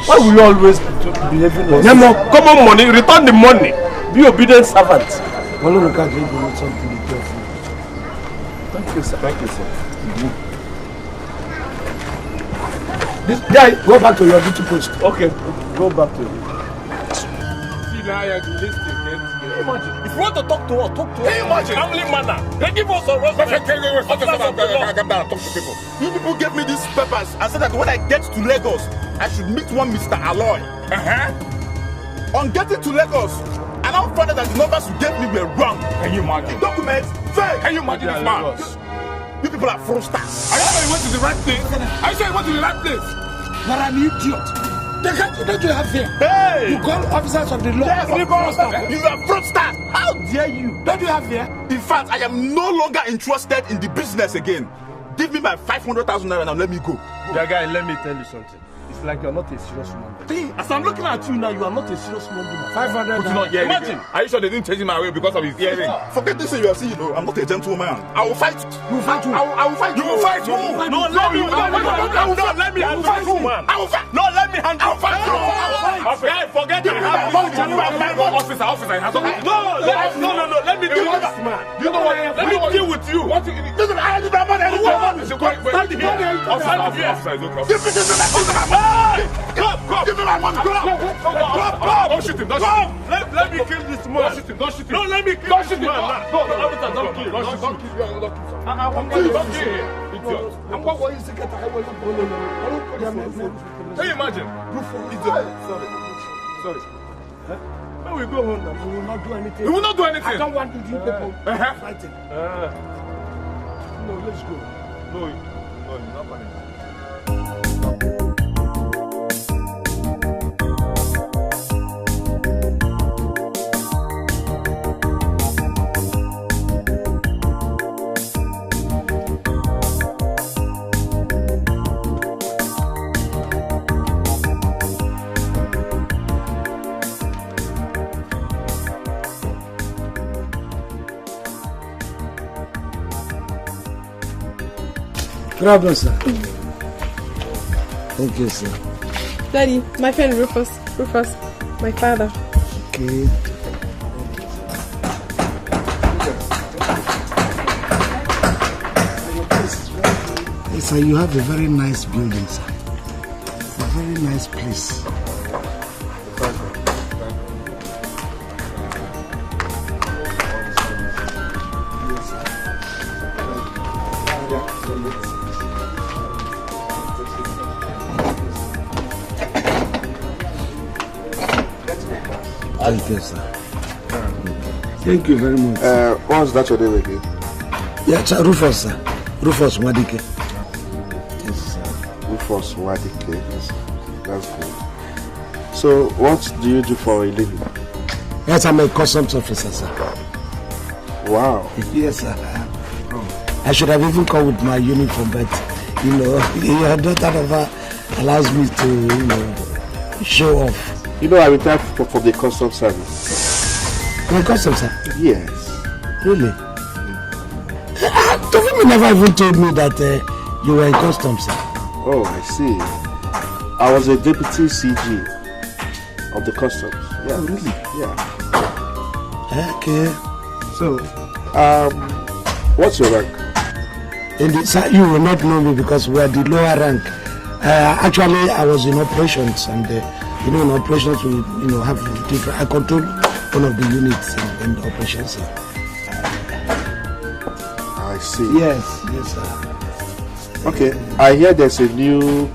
Why will you always be behaving like this? Come on, money. Return the money. Be obedient servant. Well, look at you. Something to be careful. Thank you, sir. This guy, go back to your duty post. Okay, go back to it. Imagine. If you want to talk to us, talk to us. Imagine. Family manner. They give us a respect. Calm down, talk to people. You people gave me these papers and said that when I get to Lagos, I should meet one Mr. Aloy. On getting to Lagos, now found out that the numbers you gave me were wrong. Can you imagine? Documents fake. Can you imagine this man? You people are fraudsters. Are you sure you went to the right place? Are you sure you went to the right place? You're an idiot. Don't you have fear? Hey! You call officers of the law. Yes, you are fraudsters. How dare you? Don't you have fear? In fact, I am no longer interested in the business again. Give me my 500,000 naira and let me go. Yeah, guy, let me tell you something. It's like you're not a serious woman. As I'm looking at you now, you are not a serious woman. 500. Imagine. Are you sure they didn't change him away because of his hearing? Forget this you are seeing, I'm not a gentleman. I will fight. You will fight who? I will fight. You will fight who? No, let me fight who, man. I will fight. No, let me handle. I will fight. Guy, forget it. Officer. No, let me deal with this man. You know what? Let me deal with you. Listen, I need my money. Stand here. Officer, give me my money. Go. Don't shoot him. Let me kill this man. Don't shoot him. No, let me kill this man. Don't kill. Don't kill him. Can you imagine? Sorry. When we go home now, we will not do anything. We will not do anything. I don't want to do people fighting. No, let's go. No, you're not funny. Problem, sir. Thank you, sir. Daddy, my friend Rufus, my father. Okay. Yes, sir, you have a very nice building, sir. A very nice place. Thank you, sir. Thank you very much. What's that your name again? Yeah, sir, Rufus, sir. Rufus Dikeh. Yes, sir. Rufus Dikeh. Yes, that's good. So, what do you do for a living? Yes, I'm a customs officer, sir. Wow. Yes, sir. I should have even come with my uniform, but, your daughter never allows me to, show off. I retired from the customs service. From customs, sir? Yes. Really? Tofimi never even told me that you were in customs, sir. Oh, I see. I was a deputy CG of the customs. Yeah. Oh, really? Yeah. Okay. So, what's your rank? Sir, you will not know me because we are the lower rank. Actually, I was in operations, and in operations we have different. I control one of the units in the operations, sir. I see. Yes, sir. Okay, I hear there's a new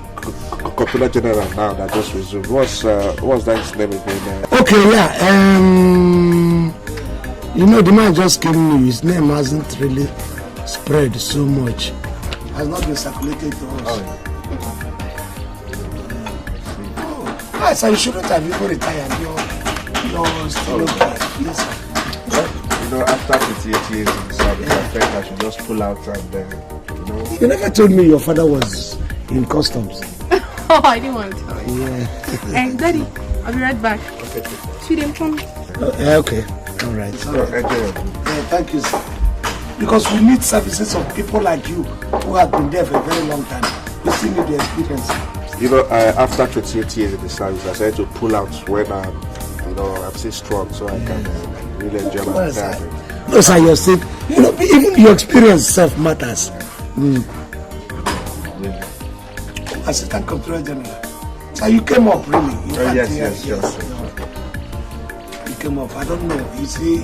Commander General now that just resumed. What's that his name again? Okay, yeah. The man just came new. His name hasn't really spread so much. Has not been circulated to us. Yes, I shouldn't have even retired. You're still okay. Yes, sir. After 58 years in the service, I felt I should just pull out and You never told me your father was in customs. Oh, I didn't want to tell you. Yeah. Hey, Daddy, I'll be right back. Okay. Sweetie, come. Okay. All right. Thank you, sir. Because we need services of people like you who have been there for a very long time. We still need the experience. After 28 years in the service, I decided to pull out when I'm still strong, so I can really enjoy my time. No, sir, you're still, even your experience self matters. Assistant Controller General. So you came up, really? Yes. You came up. I don't know. You see,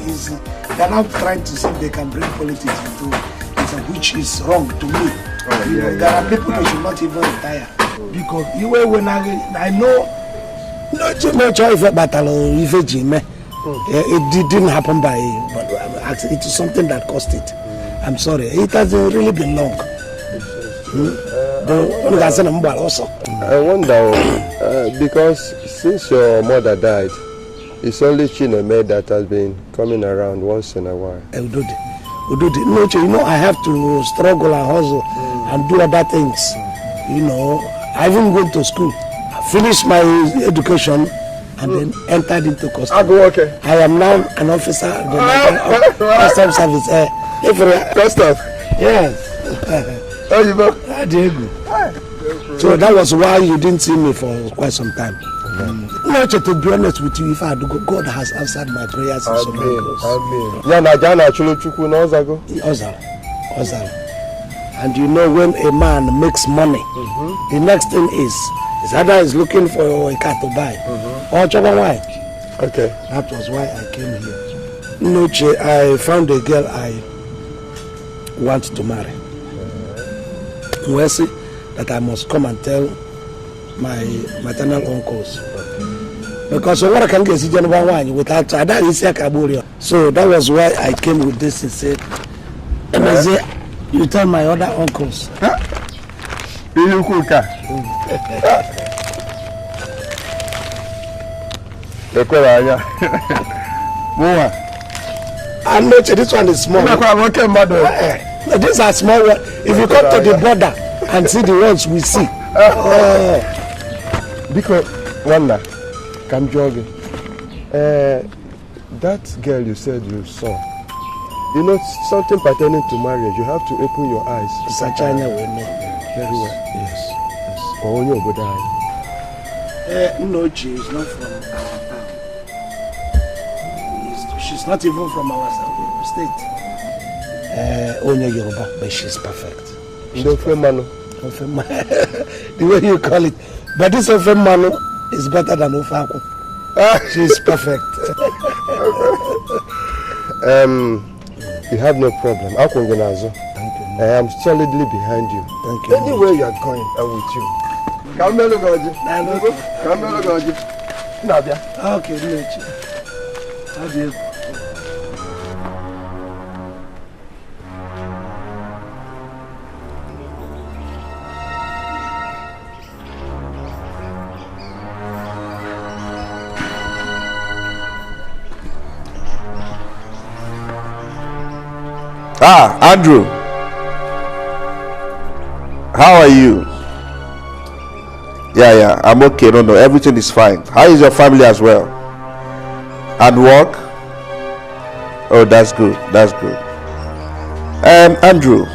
they're now trying to see if they can bring politics into it, which is wrong to me. There are people who should not even retire. Because when I know no choice battle if It didn't happen by, but it is something that caused it. I'm sorry. It hasn't really been long. I wonder, because since your mother died, it's only Chineme that has been coming around once in a while. No, you know, I have to struggle and hustle and do other things. You know, I even went to school, finished my education, and then entered into custom. I am now an officer of the Custom Service. Custom? Yes. So that was why you didn't see me for quite some time. No, to be honest with you, if I do, God has answered my prayers. Amen. And you know, when a man makes money, the next thing is either he's looking for a car to buy or children wife. Okay. That was why I came here. Noche, I found a girl I want to marry. Wesley, that I must come and tell my maternal uncles. Because what I can get is wine without that is so that was why I came with this and said, you tell my other uncles. And this one is small. These are small ones. If you come to the border and see the ones we see. Because Wanda, come jogging. That girl you said you saw, you know, something pertaining to marriage, you have to open your eyes. China will know. Very well. Yes. Oh, you go die. No, she is not from our town. She's not even from our state. Only Yoruba, but she's perfect. The way you call it. But this Ofemano is better than Ofaku. She's perfect. You have no problem. Thank you. I am solidly behind you. Thank you. Anywhere you are going, I'm with you. Okay, how do you? Andrew, how are you? Yeah, I'm okay. No, everything is fine. How is your family as well? And work? Oh, that's good. Andrew,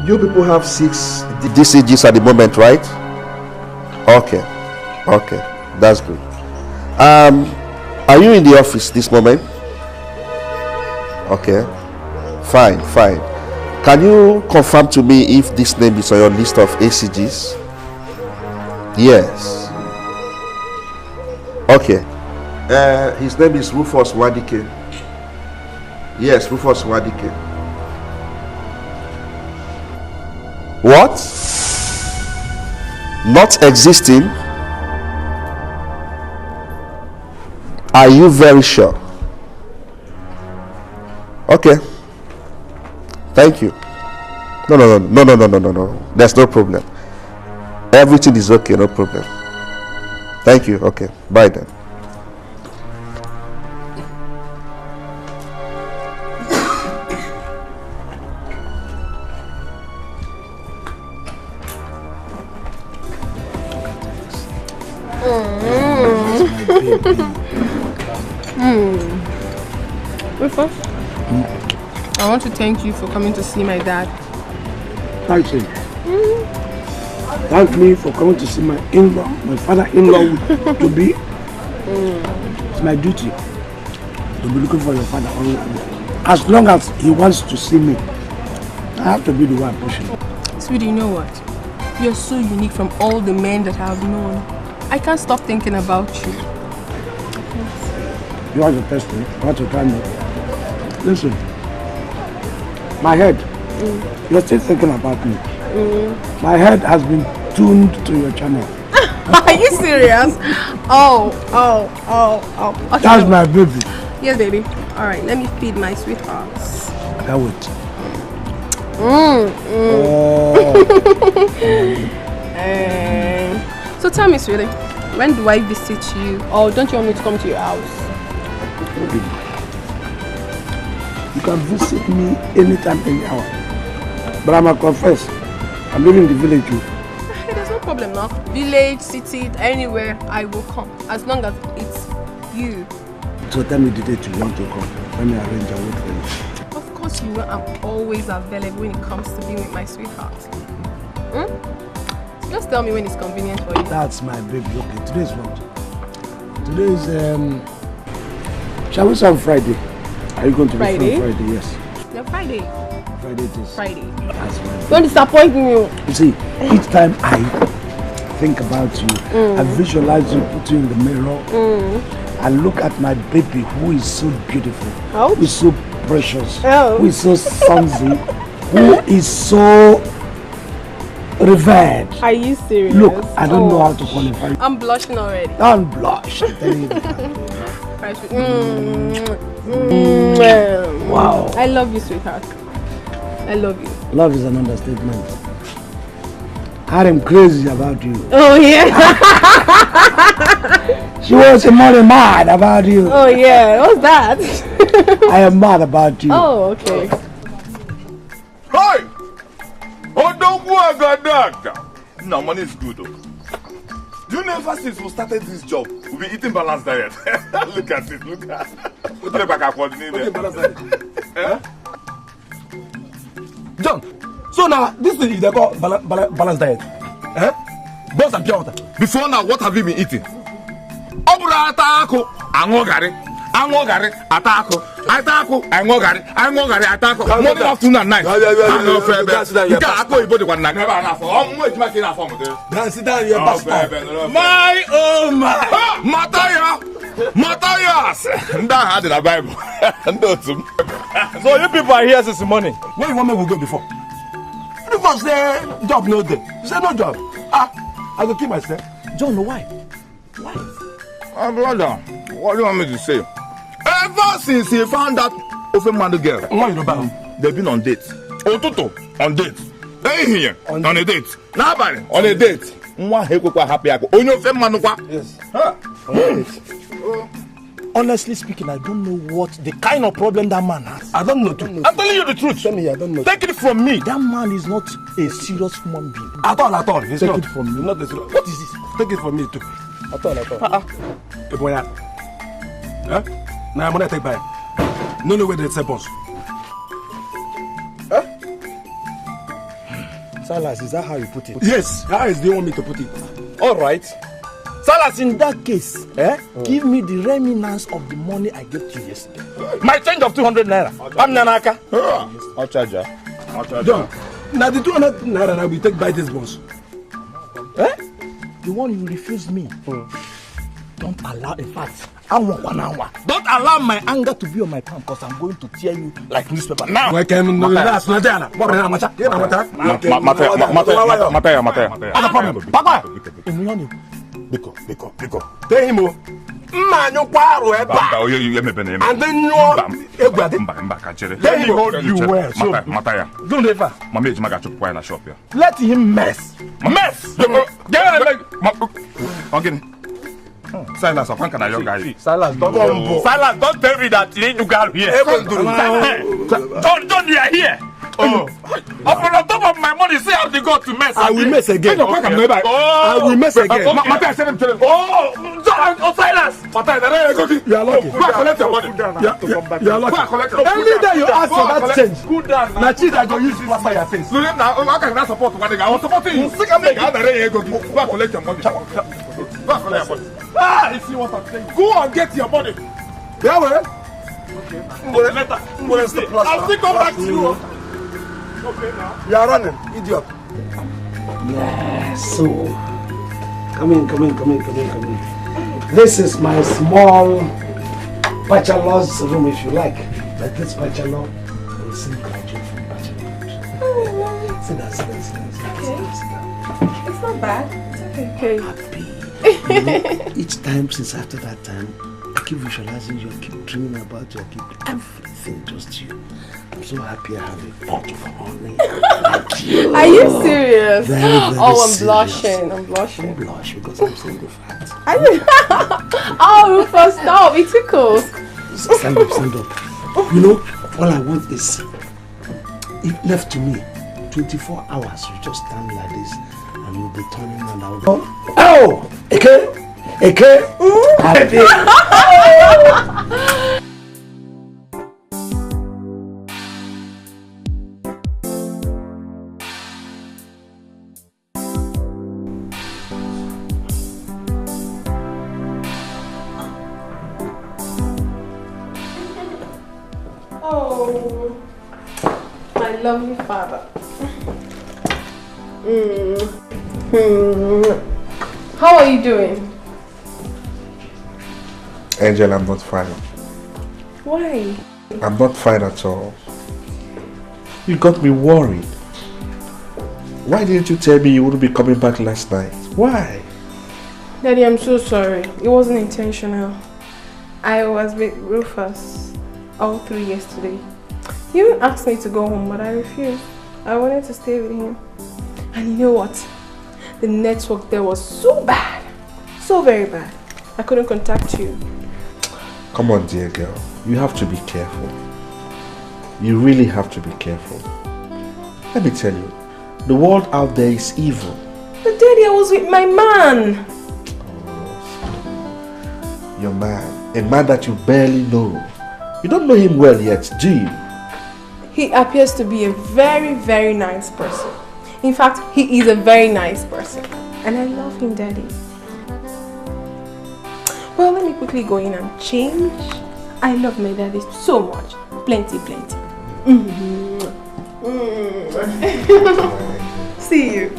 you people have 6 DCGs at the moment, right? Okay, that's good. Are you in the office this moment? Okay, fine. Can you confirm to me if this name is on your list of ACGs? Yes. Okay. His name is Rufus Wadike. Yes, Rufus Wadike. What? Not existing? Are you very sure? Okay. Thank you. No. There's no problem. Everything is okay, no problem. Thank you. Okay. Bye then. Rufus, I want to thank you for coming to see my dad. Thank you. Thank me for coming to see my in-law, my father-in-law to be. It's my duty to be looking for your father. As long as he wants to see me, I have to be the one pushing. Sweetie, you know what? You're so unique from all the men that I've known. I can't stop thinking about you. You want to test me? You want to try me? Listen, my head, you're still thinking about me. My head has been tuned to your channel. Are you serious? Oh. Okay. That's my baby. Yes, baby. All right, let me feed my sweetheart. I can't wait. So tell me, sweetie, when do I visit you? Or don't you want me to come to your house? You can visit me anytime, any hour. But I must confess, I'm living in the village too. There's no problem now. Village, city, anywhere, I will come. As long as it's you. So tell me the date you want to come. Let me arrange a wait for you. Of course you know I'm always available when it comes to being with my sweetheart. So just tell me when it's convenient for you. That's my baby. Okay, today's what? Today is shall we say on Friday? Are you going to be free on Friday? Yes. Yeah, Friday. Friday it is. Friday. That's my Don't disappoint me. You see, each time I think about you, I visualize you, put you in the mirror. I look at my baby who is so beautiful, who is so precious, who is so sonsy, who is so revered. Are you serious? Look, I don't know how to qualify. I'm blushing already. Don't blush. I'm telling you. Wow. I love you, sweetheart. I love you. Love is an understatement. I am crazy about you. Oh, yeah. She was more mad about you. Oh, yeah. What's that? I am mad about you. Oh, okay. Hey! Oh, don't go and doctor. No, money is good though. Do you know ever since we started this job, we've been eating balanced diet? Look at it, look at it. What do you back for the balanced diet? John, so now this thing is they call balanced diet. Boss and pure water. Before now, what have you been eating? Obra atako, angogari, atako, atako. Morning, afternoon, and night. Sit down, you're my oh my. Matthias! That had in a Bible. So you people are here since the morning. Where you want me to go before? Because say job no day. You say no job. I go keep myself. John, why? Why? Brother, what do you want me to say? Ever since he found that Osuofia girl, they've been on dates. Otuto on dates. They here on a date. Nobody on a date. Yes. Honestly speaking, I don't know what the kind of problem that man has. I don't know too. I'm telling you the truth. Tell me, I don't know. Take it from me. That man is not a serious human being. At all. Take it from me. Not a serious. What is this? Take it from me too. At all. Boy, huh? Now I'm gonna take by. No way they say boss. Huh? Salas, is that how you put it? Yes. How else do you want me to put it? All right. Salas, in that case, give me the remnants of the money I gave you yesterday. My change of 200 naira. I'm Nanaka. I'll charge you. John, now the 200 naira I will take by this boss. The one you refused me. Don't allow, in fact, don't allow my anger to be on my palm because I'm going to tear you like newspaper now. Biko. Tell him, man, you quarrel, and then you well. Don't ever. Let him mess. Silas, I can't your guy. Silas, don't tell me that you need to go here. Don't you are here. Up on the top of my money, say how they got to mess. I will mess again. I will mess again. Oh, Silas. You are lucky. Go collect your money. You are lucky. Every day you ask for that change. Now, cheese, I go use this for your face. Now, I cannot support one. I was supporting you. Go collect your money. Go collect your money. You see what I'm saying? Go and get your money. Yeah, well. Okay. I'll still come back to you. Okay, now. You are running, idiot. Yes, so come in. This is my small bachelor's room, if you like. But this bachelor will soon graduate from bachelorhood. Sit down. Okay. It's not bad. It's okay. Happy. You know, each time since after that time, I keep visualizing you, I keep dreaming about you, I keep everything just you. I'm so happy I have a pot of honey like you. Are you serious? Very, very I'm serious. blushing. I'm blushing. Don't blush because I'm saying the fact. Oh, Rufus, stop. It tickles. Stand up, stand up. You know, all I want is, if left to me, 24 hours, you just stand like this and you'll be turning and I'll go, oh! Okay? Okay? Oh, my lovely father. How are you doing? Angel, I'm not fine. Why? I'm not fine at all. You got me worried. Why didn't you tell me you wouldn't be coming back last night? Why? Daddy, I'm so sorry. It wasn't intentional. I was with Rufus all through yesterday. He even asked me to go home, but I refused. I wanted to stay with him. And you know what? The network there was so bad. So very bad. I couldn't contact you. Come on, dear girl. You have to be careful. You really have to be careful. Let me tell you, the world out there is evil. But Daddy, I was with my man. Your man. A man that you barely know. You don't know him well yet, do you? He appears to be a very, very nice person. In fact, he is a very nice person. And I love him, Daddy. Well, let me quickly go in and change. I love my daddy so much. Plenty, plenty. See you.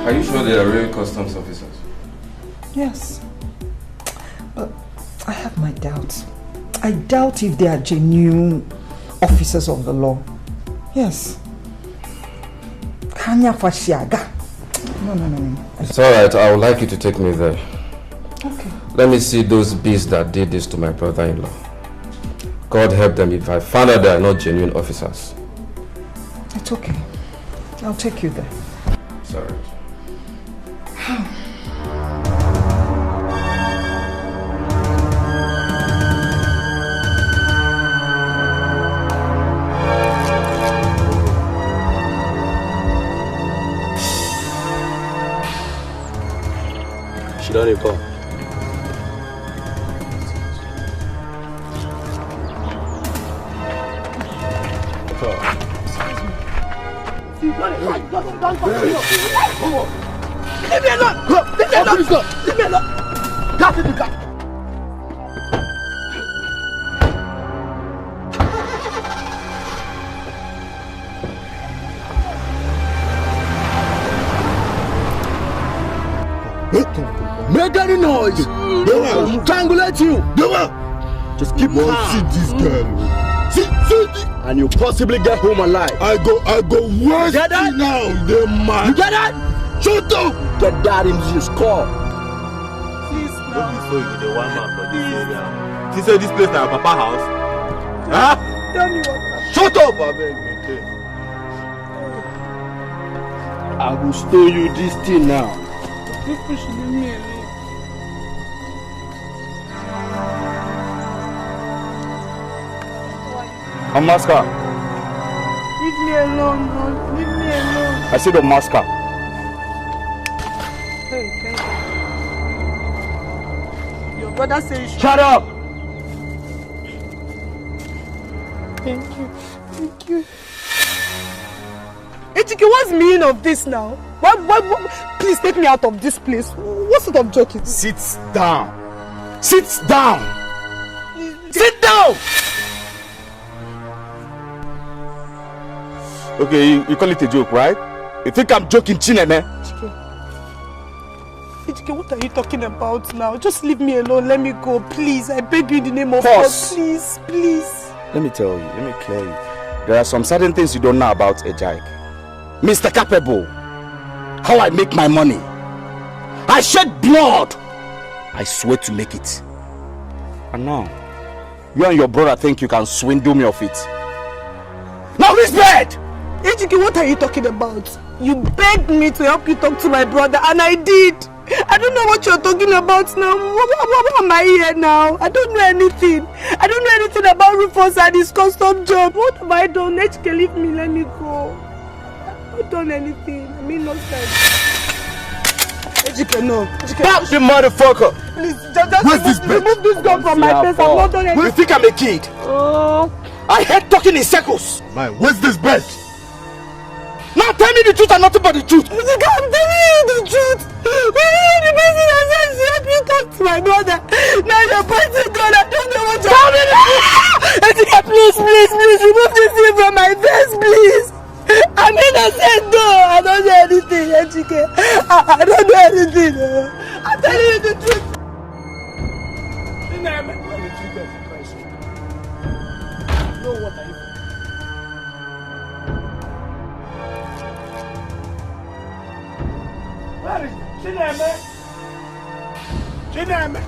Are you sure they are real customs officers? Yes. But I have my doubts. I doubt if they are genuine officers of the law. Yes. Kanya Fashiaga. No. It's alright, I would like you to take me there. Okay. Let me see those beasts that did this to my brother-in-law. God help them if I find out they are not genuine officers. It's okay. I'll take you there. It's alright. She don't even come. Leave me alone! Leave me alone! Leave me alone! Get in the car! Make any noise! They will strangulate you! They will! Just keep on see this girl. See, and you possibly get home alive. I go worse now, the man. You get that? Shoot up! Get that in his car. Please now. Don't be so you the one man for this area. She said this place is our papa house. Huh? Tell me what. Shut up, I beg. Okay. I will steal you this thing now. People should leave me alone. Amaska. Leave me alone, Lord. Leave me alone. I said Amaska. Hey, thank you. Your brother says... Shut up! Thank you. Thank you. Echike, what's the meaning of this now? Why, please take me out of this place. What sort of joke is this? Sit down. Sit down. Sit down! Okay, you call it a joke, right? You think I'm joking, Chineme? Echike, Ejike, what are you talking about now? Just leave me alone. Let me go, please. I beg you in the name of God. Please, please. Let me tell you, let me clear you. There are some certain things you don't know about Ejike. Mr. Capable, how I make my money. I shed blood. I swear to make it. And now, you and your brother think you can swindle me of it. Now this bed! Ejike, what are you talking about? You begged me to help you talk to my brother, and I did. I don't know what you're talking about now. What am I here now? I don't know anything. I don't know anything about Rufus and his custom job. What have I done? Ejike, leave me. Let me go. I've not done anything. I mean, no sense. Ejike, no. Ejike, pop the motherfucker! Please, just remove this gun from my face. I've not done anything. You think I'm a kid? I hate talking in circles. Man, where's this bed? Now tell me the truth and nothing but the truth. Ejike, I'm telling you the truth. When you're the person that says you help you talk to my brother, now you're pointing gun. I don't know what you're doing. Ejike, please, remove this thing from my face, please. I mean, I said no. I don't know anything, Ejike. I don't know anything. I'm telling you the truth. know what I do. Where is Chineme? Chineme?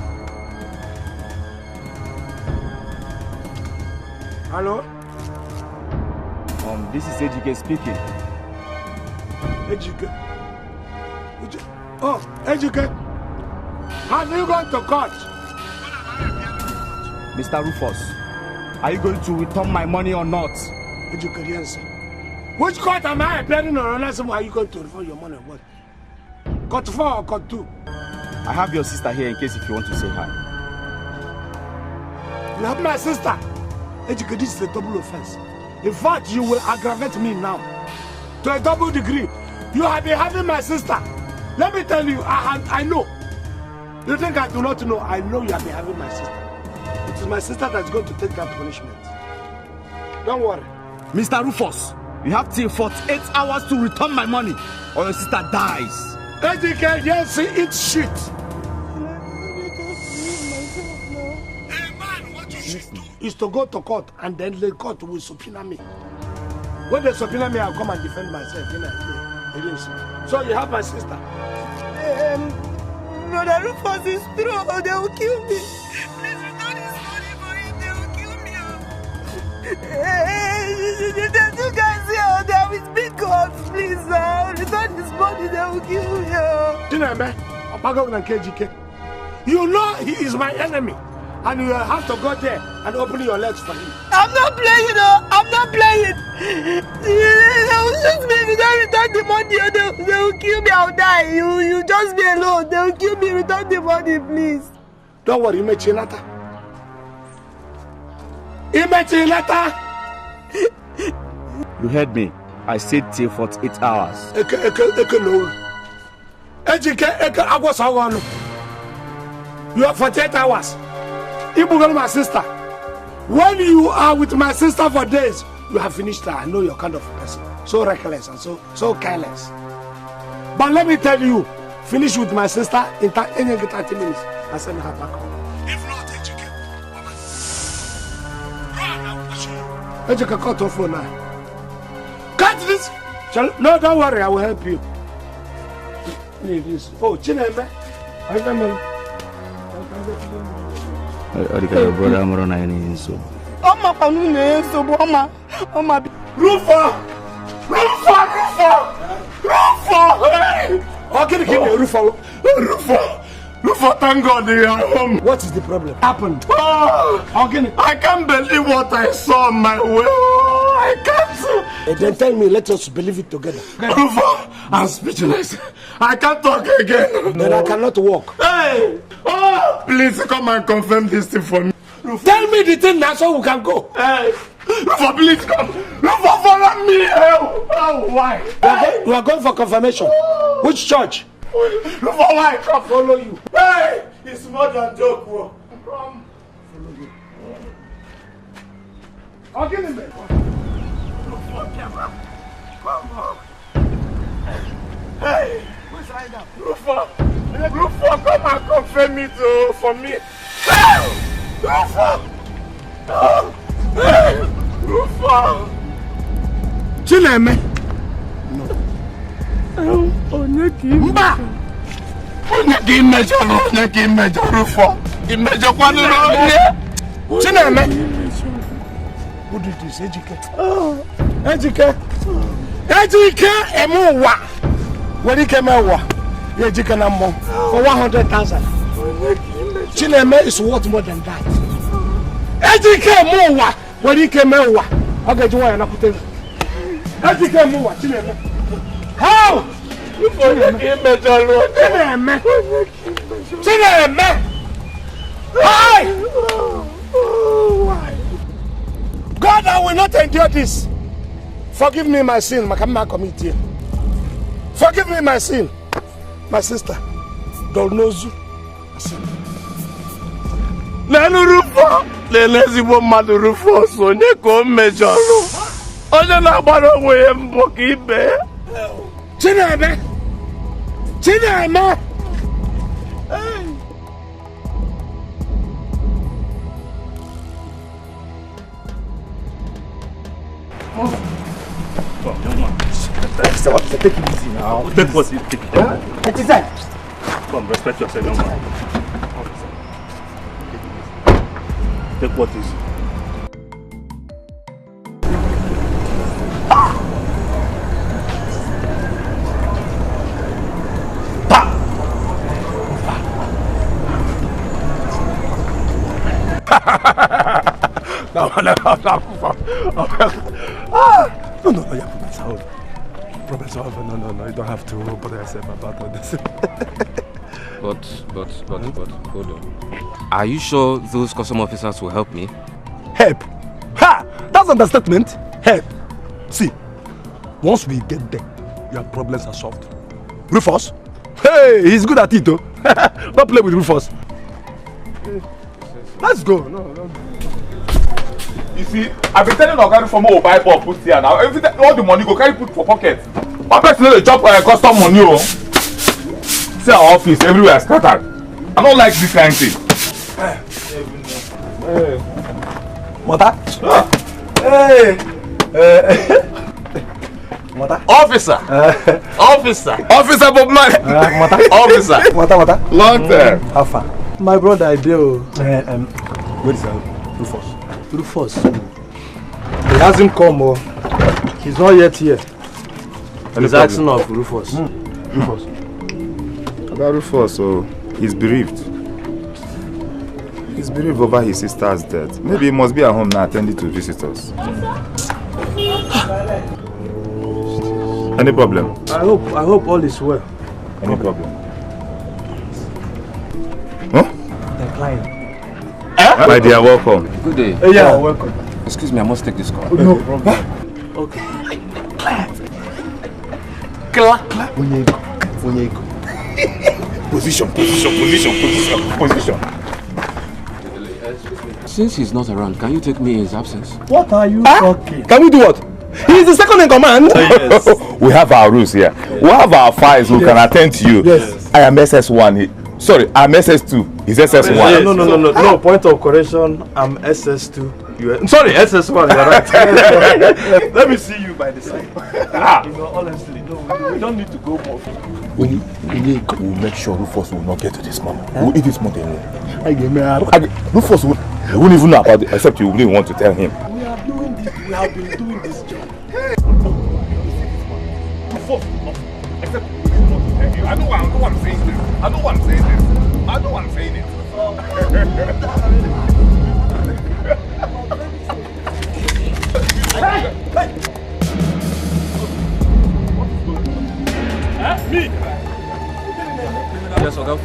Hello? This is Ejike speaking. Ejike? Oh, Ejike? Have you gone to court? Mr. Rufus, are you going to return my money or not? Ejike, the answer. Which court am I appearing on? Unless are you going to return your money or what? Court 4 or court 2? I have your sister here in case if you want to say hi. You have my sister? Ejike, this is a double offense. In fact, you will aggravate me now to a double degree. You have been having my sister. Let me tell you, I know. You think I do not know? I know you have been having my sister. It is my sister that's going to take that punishment. Don't worry. Mr. Rufus, you have till 48 hours to return my money or your sister dies. Ejike, yes, eat shit. Is to go to court and then the court will subpoena me. When they subpoena me, I'll come and defend myself. So you have my sister. Brother Rufus is true. They will kill me. Please return this money for him. They will kill me. The two guys here, they are with big guns. Please, return this money. They will kill me. You know he is my enemy. And you have to go there and open your legs for him. I'm not playing, I'm not playing. They will shoot me if you don't return the money. They will kill me, I'll die. You just be alone. They will kill me, return the money, please. Don't worry, Imechinata. Imechinata! You heard me. I said till 48 hours. You have 48 hours. Ibugal, my sister. When you are with my sister for days, you have finished her. I know you're kind of a person. So reckless and so careless. But let me tell you, finish with my sister in 30 minutes and send her back home. If not, Ejike, cut off phone now. Cut this! No, don't worry, I will help you. Leave this. Oh, Chineme. I remember. Your brother Amorona any so. Oma kanune so Oma. Rufa! Oh, give me Rufa. Rufa, thank God they are home. What is the problem? Happened. I can't believe what I saw on my way. I can't. Then tell me, let us believe it together. Rufa, I'm speechless. I can't talk again. Then I cannot walk. Hey! Oh, please come and confirm this thing for me. Rufa. Tell me the thing now so we can go. Hey! Rufa, please come. Rufa, follow me. Oh, why? We are going for confirmation. Which church? Rufa, why? I can't follow you. Hey! It's more than joke, bro. Come. Follow me. I'll give him back. Come on. Hey! Where's Ida? Rufa! Rufus, come and confirm it for me. Rufus! Rufus! Chineme! Onye ka imejọ Rufus! Imejọkwanụrụ onye! Chineme! Who did this? Ejike? Ejike! Ejike emuwa! Where came over? Ejike na mo for 100,000. Chineme is worth more than that. Ejike emuwa! Where came over? Okay, do I na put Ejike emuwa, Chineme. How? Chineme! Chineme! Hi! God, I will not endure this. Forgive me my sin, Makama committee. Forgive me my sin. My sister, Dolnozu. Lenu Rufus, lelezigbo mmadụ Rufus onye ka o mejọrọ. Onye na-agbara onwe ya mbọ ka ibe. Chineme! Chineme! Take it easy now. Take what you take. It is that. Come, respect yourself, young man. Take what is. No, Professor, no, you don't have to bother yourself about all this. But, hold on. Are you sure those custom officers will help me? Help? Ha! That's an understatement. Help. See, once we get there, your problems are solved. Rufus? Hey, he's good at it, though. Don't play with Rufus. Let's go. No. You see, I've been telling Oga from who buy ball put here now. Every time all the money go carry put for pocket. My person know the job custom money. Oh. See our office everywhere scattered. I don't like this kind of thing. Mother? Hey! Mother? Officer! Officer Bob Man! Officer! Mother? Long time. How far? My brother, I do. Where is Rufus? Rufus. He hasn't come, oh. He's not yet here. He's asking of Rufus. Rufus. About Rufus, so he's bereaved. He's bereaved over his sister's death. Maybe he must be at home now attending to visitors. Any problem? I hope all is well. Any problem? The client. My dear, welcome. Good day. Yeah, welcome. Excuse me, I must take this call. No problem. Okay. Position. Since he's not around, can you take me in his absence? What are you talking? Can we do what? He's the second in command. Yes. We have our rules here. We have our files who can attend to you. Yes. I am SS1. Sorry, I'm SS2. He's SS1. No, point of correction. I'm SS2. Sorry, SS1, you're right. Let me see you by the side. You know, honestly, no, we don't need to go more. We'll make sure Rufus will not get to this mama. We'll eat this money alone. Rufus won't even know about it, except you wouldn't want to tell him. We have been doing this job. Rufus, except you wouldn't want to tell him. I know I'm saying this. I know I'm saying it. Hey! Me? Yes, Oga.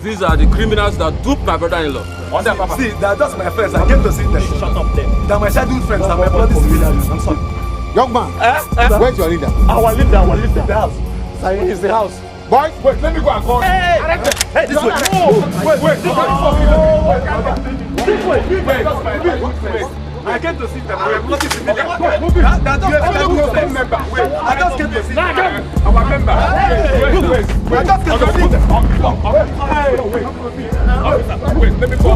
These are the criminals that duped my brother-in-law. See, they're just my friends. I came to see them. Shut up there. They're my childhood friends. They're my bloody civilians. I'm sorry. Young man, where's your leader? Our leader, the house. It's the house. Boys, wait, let me go and call. Hey, this way. Wait, This way. I came to sit down. I have nothing to do. Move it. I just came to sit down. Our member. I just came to sit down. Wait, let me go.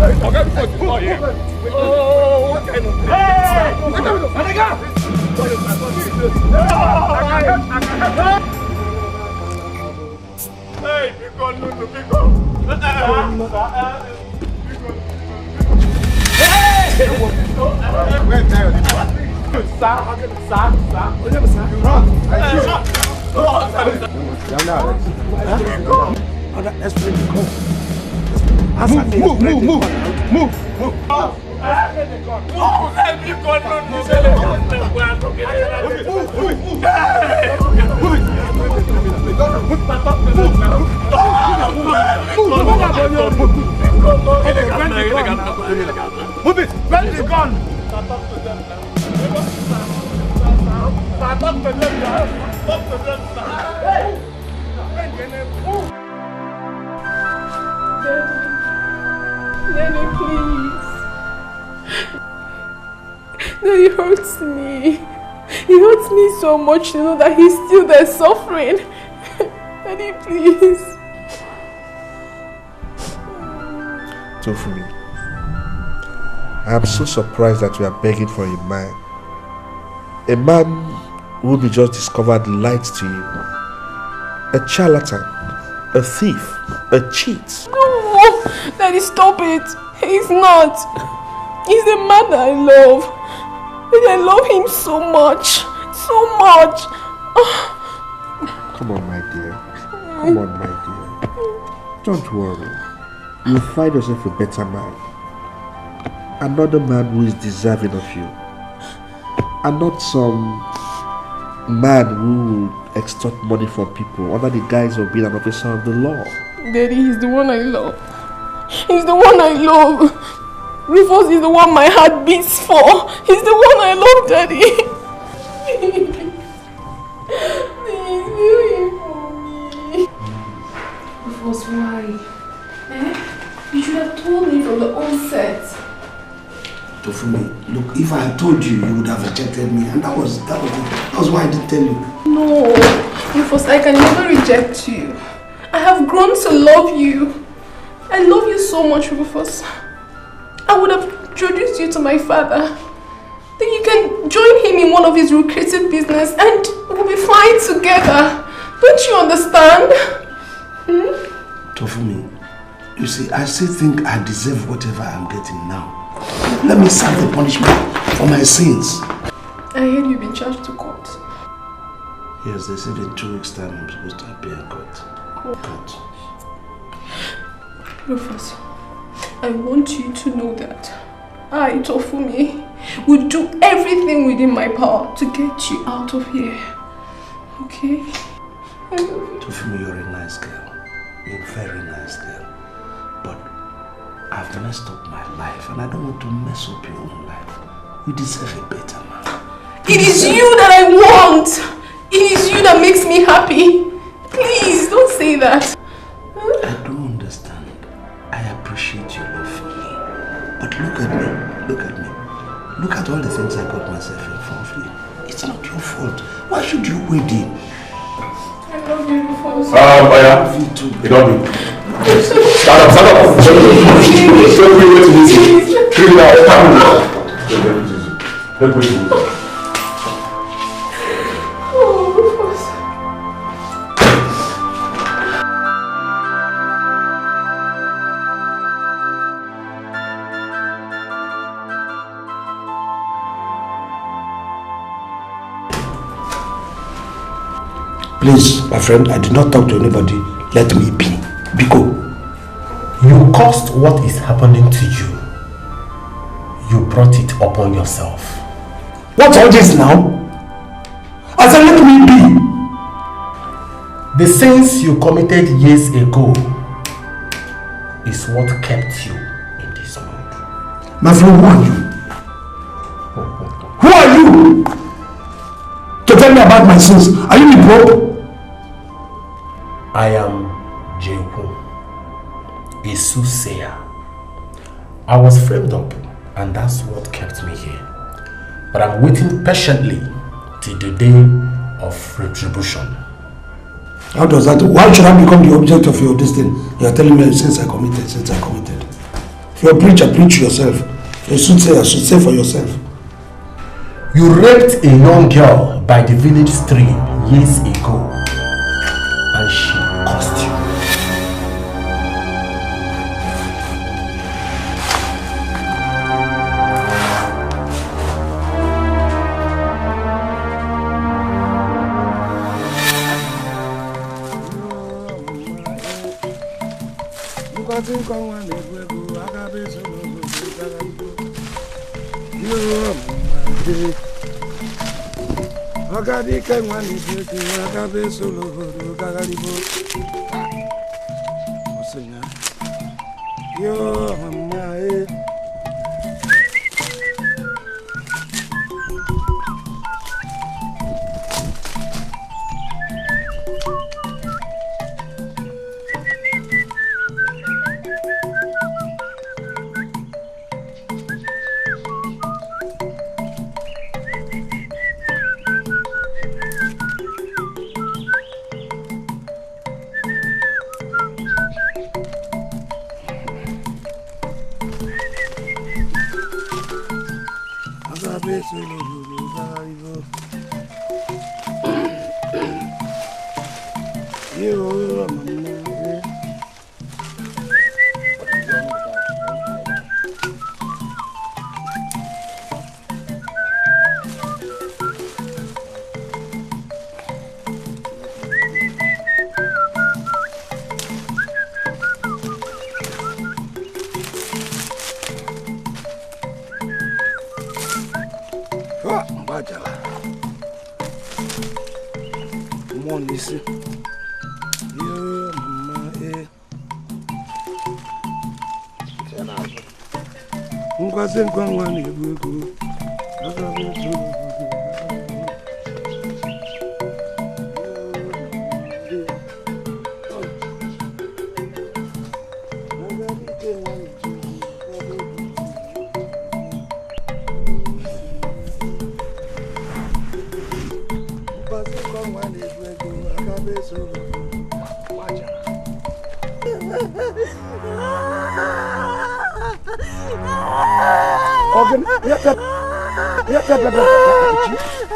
Oh, what kind of thing? Hey, move it! Where is the gun? Daddy, please. Daddy hurts me. He hurts me so much to know that he's still there suffering. Daddy, please. Tofumi, I am so surprised that you are begging for a man. A man who will be just discovered lied to you. A charlatan, a thief, a cheat. No, Daddy, stop it. He's not. He's the man that I love. And I love him so much. So much. Come on, my dear. Come on, my dear. Don't worry. You'll find yourself a better man. Another man who is deserving of you. And not some man who will extort money from people under the guise of being an officer of the law. Daddy, he's the one I love. He's the one I love. Rufus is the one my heart beats for. He's the one I love, Daddy. Please, do it for me. Rufus, why? You should have told me from the onset. Tofumi, look, if I had told you, you would have rejected me, and that was it. That was why I didn't tell you. No, Rufus, I can never reject you. I have grown to love you. I love you so much, Rufus. I would have introduced you to my father. Then you can join him in one of his lucrative business and we'll be fine together. Don't you understand? Tofumi, you see, I still think I deserve whatever I'm getting now. Let me serve the punishment for my sins. I heard you've been charged to court. Yes, they said in 2 weeks' time I'm supposed to appear in court. Rufus, I want you to know that I, Tofumi, will do everything within my power to get you out of here. Okay? I love you. Tofumi, you're a nice girl. You're a very nice girl. But I've messed up my life and I don't want to mess up your own life. You deserve a better man. It is you that I want! It is you that makes me happy. Please, don't say that. I don't understand. I appreciate your love for me. But look at me. Look at me. Look at all the things I got myself involved in. It's not your fault. Why should you wait in? I love you, Rufus. I love you too. You love me. Stand up, stand up. Please, my friend, I did not talk to anybody. Let me be. Biko. You caused what is happening to you. You brought it upon yourself. What's all this now? I said let me be. The sins you committed years ago is what kept you in this mood. My friend, who are you? Who are you? To tell me about my sins. Are you the Pope? I am Jehu, a soothsayer. I was framed up and that's what kept me here. But I'm waiting patiently till the day of retribution. How does that? Why should I become the object of your destiny? You are telling me since I committed. If you're a preacher, preach yourself. You should say for yourself. You raped a young girl by the village stream years ago, and she cost you.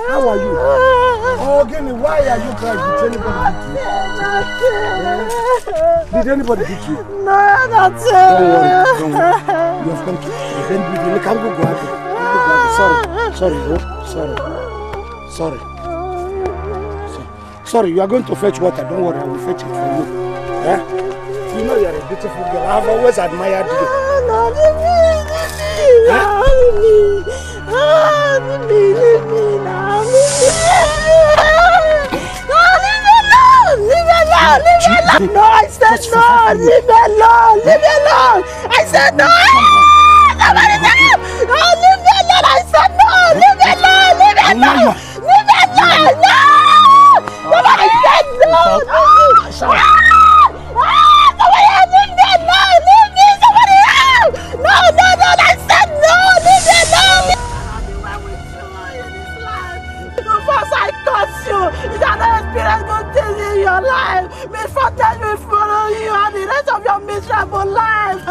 How are you? Oh, Gini, why are you crying? Did anybody hit you? No, that's it. Don't worry. You have come to defend me. You can't go out. Sorry, you are going to fetch water. Don't worry, I will fetch it for you. Eh? You know you are a beautiful girl. I have always admired you. No, I said no! Leave me alone! Leave me alone! I said no! Somebody no! No, leave me alone! I said no! Leave me alone! Leave me alone! Leave me alone! No! Somebody said no! Somebody else! Leave me alone! Leave me! Somebody else! No! I said no! Leave me alone! First I curse you. You cannot experience good things in your life. Misfortune will follow you and the rest of your miserable life.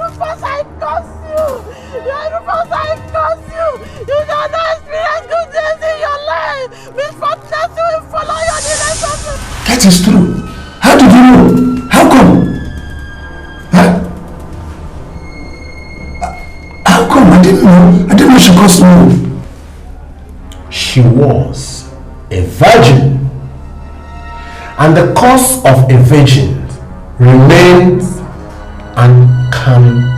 Rufus, I curse you. Rufus, I curse you. You cannot experience good things in your life. Misfortune will follow you and the rest of you. That is true. How did you know? How come? Huh? How come? I didn't know she caused me. She was a virgin. And the cause of a virgin remains and can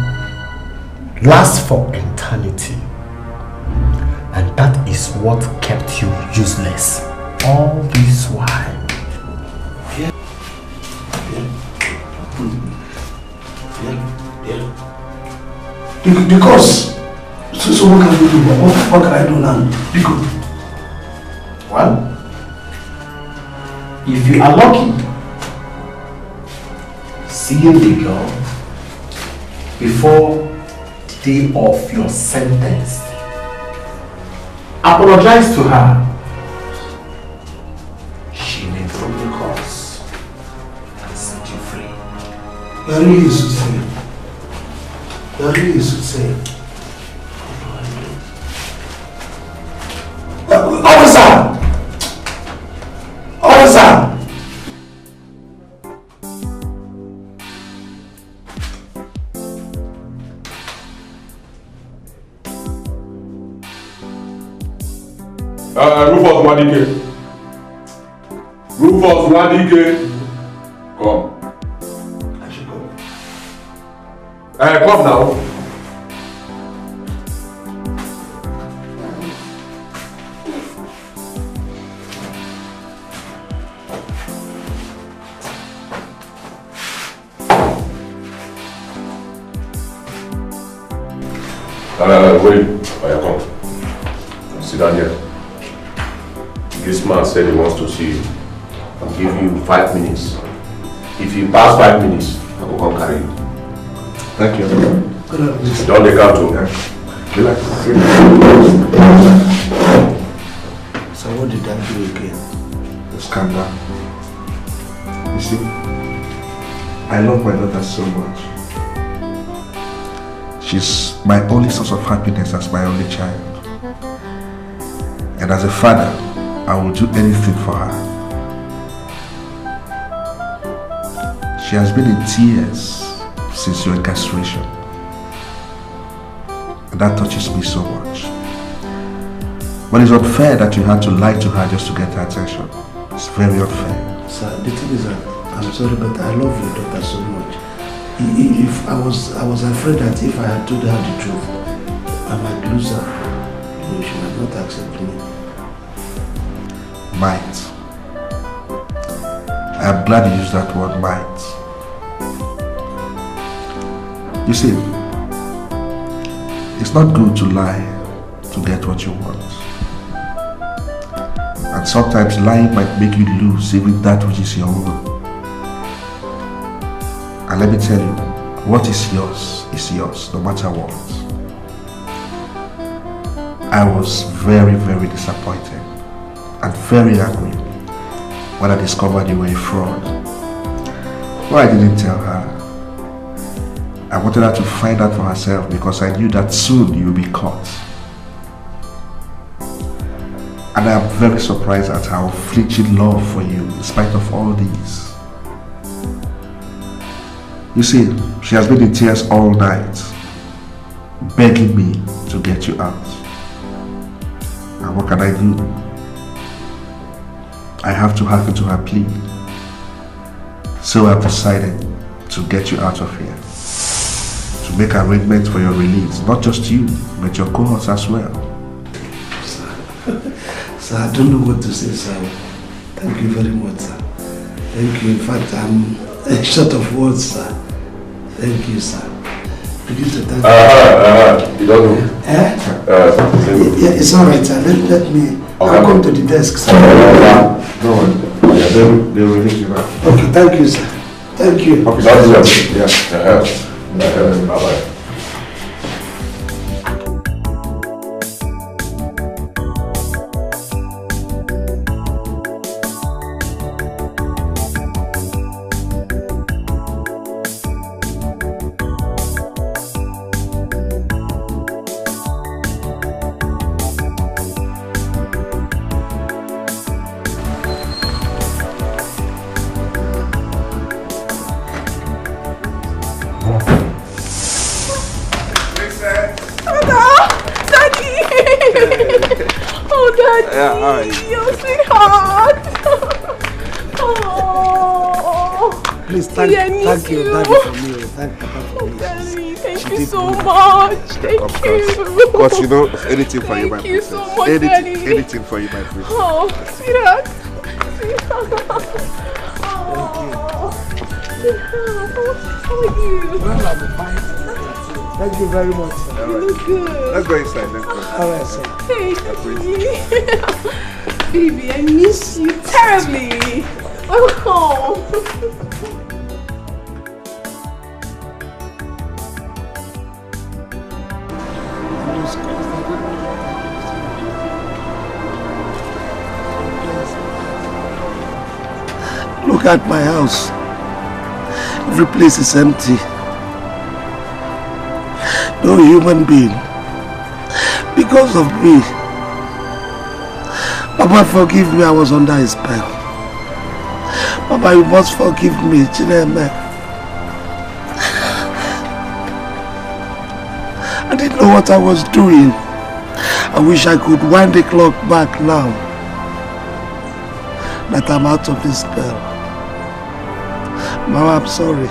last for eternity. And that is what kept you useless all this while. Because So what can we do? What can I do now? Biko. Well, if you are lucky, seeing the girl before the day of your sentence, apologize to her. She may drop the cause and set you free. That really is to say. That really is to say. Officer! Officer! Rufus Dikeh. Rufus Dikeh. Come. I should go. Come now. Wait. Come. Sit down here. This man said he wants to see you. I'll give you 5 minutes. If you pass 5 minutes, I will come carry you. Thank you. Don't take out to me. So what did that do again? Just calm down. You see, I love my daughter so much. She's my only source of happiness as my only child. And as a father, I will do anything for her. She has been in tears since your incarceration. And that touches me so much. But it's unfair that you had to lie to her just to get her attention. It's very unfair. Sir, the thing is that I'm sorry, but I love your daughter so much. If I was afraid that if I had told her the truth, I might lose her. She might not accept me. Might. I am glad you used that word, might. You see, it's not good to lie to get what you want. And sometimes lying might make you lose even that which is your own. And let me tell you, what is yours, no matter what. I was very, very disappointed and very angry when I discovered you were a fraud. Well, I didn't tell her. I wanted her to find out for herself because I knew that soon you would be caught. And I am very surprised at her unflinching love for you in spite of all this. You see, she has been in tears all night, begging me to get you out. And what can I do? I have to hearken to her plea. So I've decided to get you out of here. To make arrangements for your release, not just you, but your cohorts as well. Sir, I don't know what to say, sir. Thank you very much, sir. Thank you. In fact, I'm short of words, sir. Thank you, sir. You don't know. Yeah, it's all right, sir. Let me. I'll come to the desk, sir. No one. Yeah, they will release you now. Okay, thank you, sir. Thank you. Bye-bye. Thank you, Daddy, for me. Thank you so much. Thank you. But you know, anything for you, my Thank you princess. so much, Daddy. Anything for you, my princess. Oh, sweetheart. How are you? Thank you very much. You look good. Let's go inside. Let's go. All right, sir. Hey, baby, I miss you terribly. Welcome. Look at my house. Every place is empty. No human being. Because of me. Papa, forgive me, I was under his spell. Papa, you must forgive me, Chineme. I didn't know what I was doing. I wish I could wind the clock back now that I'm out of this spell. Mama, I'm sorry.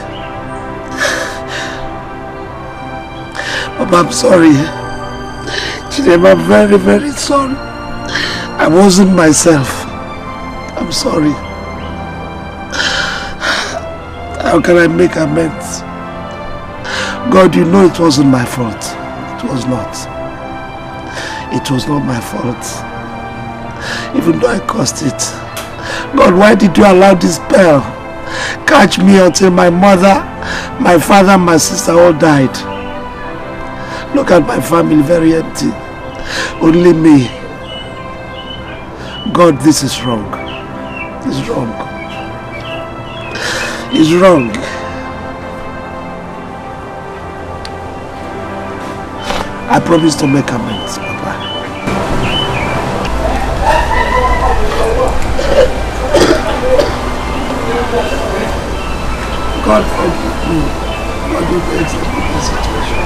Papa, I'm sorry. Chineme, I'm very, very sorry. I wasn't myself. I'm sorry. How can I make amends? God, you know it wasn't my fault. It was not. It was not my fault. Even though I caused it. God, why did you allow this spell catch me until my mother, my father, and my sister all died? Look at my family, very empty. Only me. God, this is wrong. It's wrong. It's wrong. I promise to make amends, Papa. God forgive me. God will accept the situation.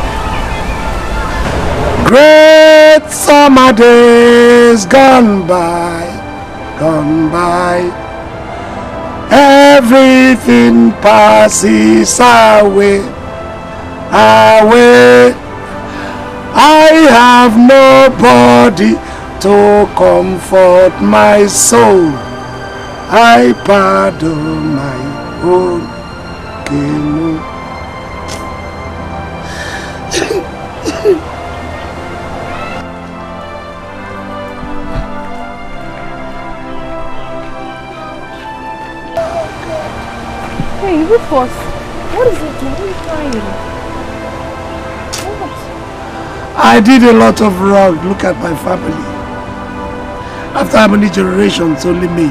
Great summer days gone by, gone by. Everything passes away, away. I have nobody to comfort my soul. I pardon my own canoe. Hey, Rufus, what is it? Why are you crying? What? I did a lot of wrong. Look at my family. After how many generations, only me.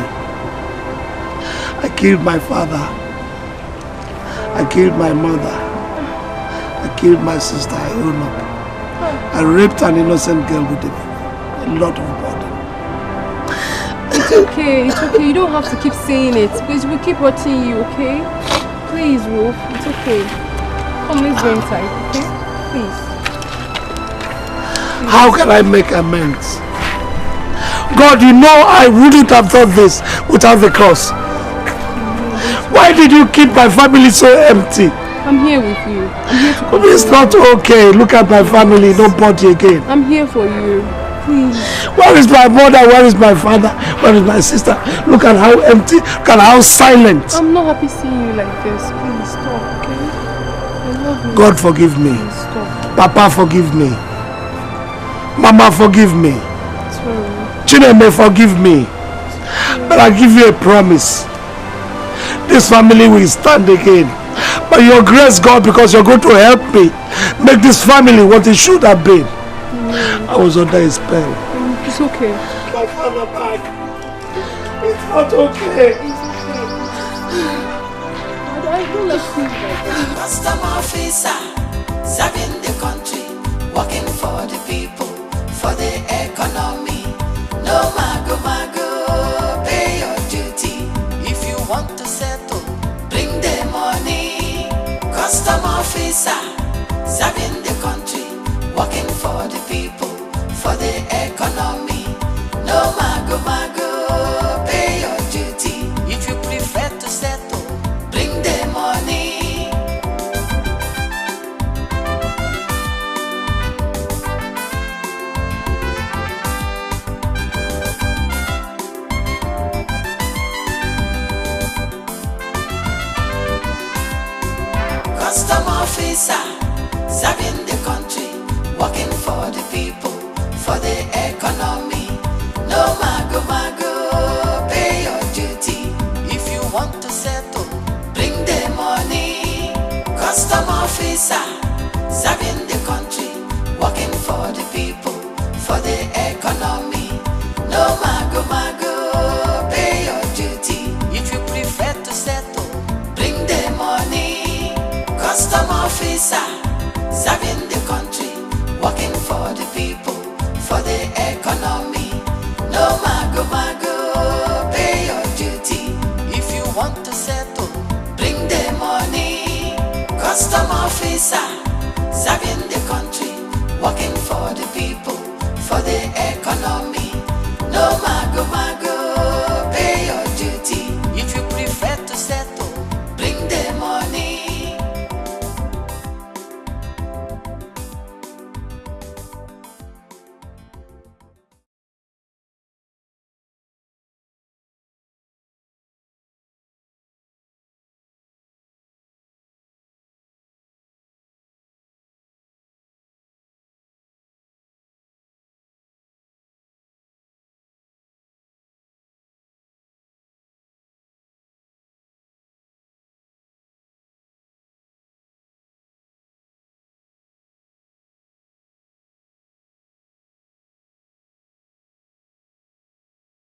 I killed my father. I killed my mother. I killed my sister. I own up. I raped an innocent girl with a lot of blood. It's okay, it's okay. You don't have to keep saying it because we keep hurting you, okay? Please, Ruth, it's okay. Come, let's go inside, okay? Please. How can I make amends? God, you know I wouldn't have done this without the cross. Why did you keep my family so empty? I'm here with you. I'm here to comfort It's not okay. Look at my family, nobody again. I'm here for you. Please. Where is my mother? Where is my father? Where is my sister? Look at how empty, look at how silent. I'm not happy seeing you like this. Please stop, okay? I love you. God forgive me. Please stop. Papa forgive me. Mama forgive me. Sorry. Chineme forgive me. But I give you a promise. This family will stand again. By your grace, God, because you're going to help me make this family what it should have been. I was under a spell. It's okay. My father back. It's not okay. It's okay. I don't like things like that. Custom officer, serving the country, working for the people, for the economy. No mago mago, pay your duty. If you want to settle, bring the money. Custom officer, serving the country, working for the people, for the economy. No mago mago, pay your duty. If you prefer to settle, bring the money. Custom officer, serving the country. No mago mago, pay your duty. If you want to settle, bring the money. Custom officer, serving the country, working for the people, for the economy. No mago mago, pay your duty. If you prefer to settle, bring the money. Custom officer, serving the country, working for the people, for the economy. No mago mago, pay your duty. If you want to settle, bring the money. Custom officer, serving the country, working for the people, for the economy.